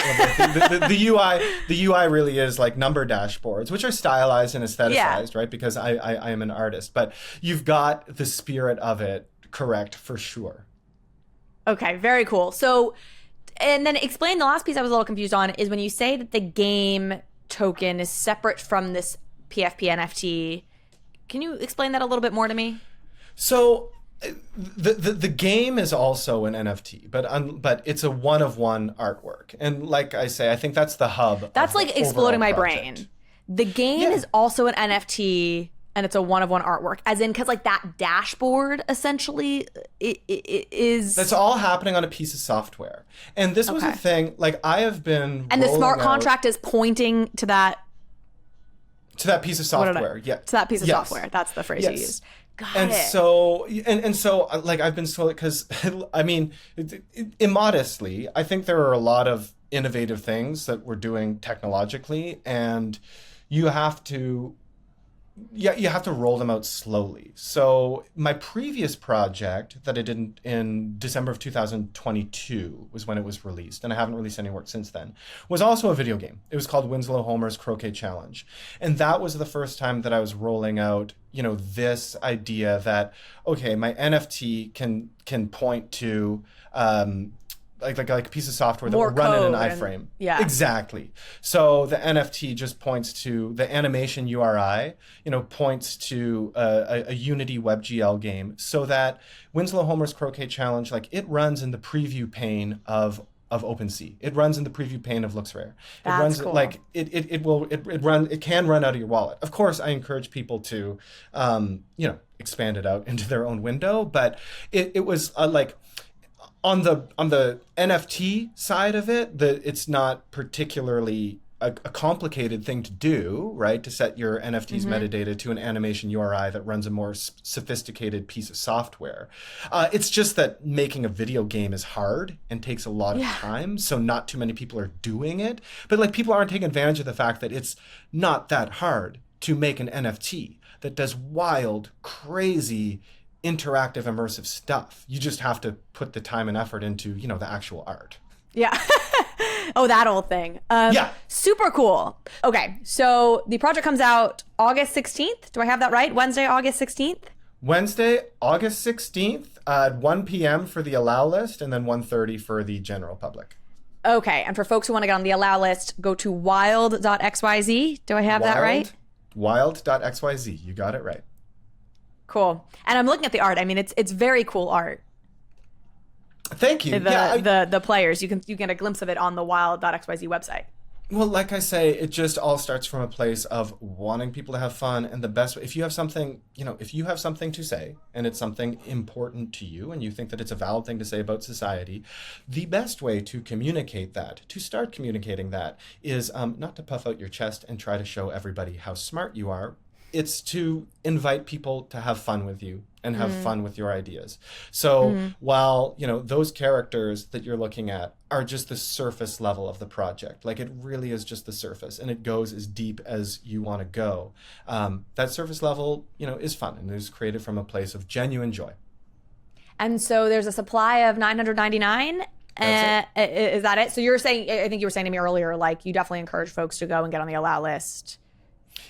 S3: The UI really is like number dashboards, which are stylized and aestheticized, right? Because I am an artist, but you've got the spirit of it correct for sure.
S1: Okay, very cool. So, and then explain the last piece I was a little confused on is when you say that the game token is separate from this PFP NFT. Can you explain that a little bit more to me?
S3: So the game is also an NFT, but it's a one-of-one artwork. And like I say, I think that's the hub.
S1: That's
S3: of
S1: like
S3: the
S1: exploding my
S3: overall project.
S1: brain. The game is also an NFT, and it's a one-of-one artwork, as in, because like that dashboard essentially it is.
S3: That's all happening on a piece of software. And this was a
S1: Okay.
S3: thing, like I have been
S1: And the
S3: rolling
S1: smart
S3: out
S1: contract is pointing to that
S3: to that piece of
S1: what did
S3: software. Yeah.
S1: to that piece of
S3: Yes.
S1: software. That's the phrase you
S3: Yes.
S1: used. Got
S3: And
S1: it.
S3: so like I've been told, because I mean, immodestly, I think there are a lot of innovative things that we're doing technologically, and you have to roll them out slowly. So my previous project that I did in December of 2022 was when it was released, and I haven't released any work since then, was also a video game. It was called Winslow Homer's Croquet Challenge. And that was the first time that I was rolling out, this idea that, okay, my NFT can point to like a piece of software that
S1: More
S3: will run in an
S1: code and-
S3: iframe.
S1: yeah.
S3: Exactly. So the NFT just points to the animation URI, points to a Unity WebGL game, so that Winslow Homer's Croquet Challenge, like it runs in the preview pane of OpenSea. It runs in the preview pane of LooksRare.
S1: That's
S3: it runs
S1: cool.
S3: like it can run out of your wallet. Of course, I encourage people to expand it out into their own window, but it was like on the NFT side of it, it's not particularly a complicated thing to do, right? To set your NFT's metadata to an animation URI that runs a more sophisticated piece of software. It's just that making a video game is hard and takes a lot of time, so not too many people are doing it. But like people aren't taking advantage of the fact that it's not that hard to make an NFT that does wild, crazy, interactive, immersive stuff. You just have to put the time and effort into, the actual art.
S1: Yeah. Oh, that old thing.
S3: Yeah.
S1: Super cool. Okay, so the project comes out August 16th. Do I have that right? Wednesday, August 16th?
S3: Wednesday, August 16th at 1 p.m. for the allow list, and then 1:30 for the general public.
S1: Okay, and for folks who want to get on the allow list, go to wild.xyz. Do I have that right?
S3: Wild.xyz. You got it right.
S1: Cool. And I'm looking at the art. I mean, it's very cool art.
S3: Thank you.
S1: The players, you can get a glimpse of it on the wild.xyz website.
S3: Well, like I say, it just all starts from a place of wanting people to have fun. And the best, if you have something, if you have something to say and it's something important to you and you think that it's a valid thing to say about society, the best way to communicate that, to start communicating that, is not to puff out your chest and try to show everybody how smart you are. It's to invite people to have fun with you and have fun with your ideas. So while, those characters that you're looking at are just the surface level of the project, like it really is just the surface and it goes as deep as you want to go. That surface level, is fun and is created from a place of genuine joy.
S1: And so there's a supply of 999. Is that it? So you're saying, I think you were saying to me earlier, like you definitely encourage folks to go and get on the allow list.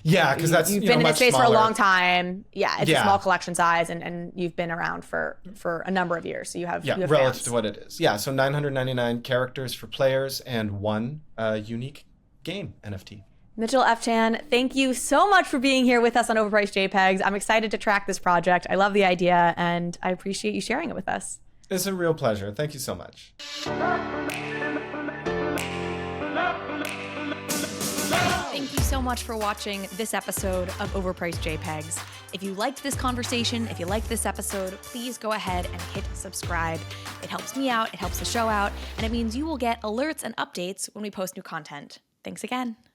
S3: Yeah, because that's
S1: you've been in
S3: much
S1: this space
S3: smaller.
S1: for a long time. Yeah, it's a small collection size, and you've been around for a number of years. So you have
S3: relative
S1: fans.
S3: to what it is. Yeah, so 999 characters for players and one unique game NFT.
S1: Mitchell F. Chan, thank you so much for being here with us on Overpriced JPEGs. I'm excited to track this project. I love the idea, and I appreciate you sharing it with us.
S3: It's a real pleasure. Thank you so much.
S1: Thank you so much for watching this episode of Overpriced JPEGs. If you liked this conversation, if you liked this episode, please go ahead and hit subscribe. It helps me out, it helps the show out, and it means you will get alerts and updates when we post new content. Thanks again.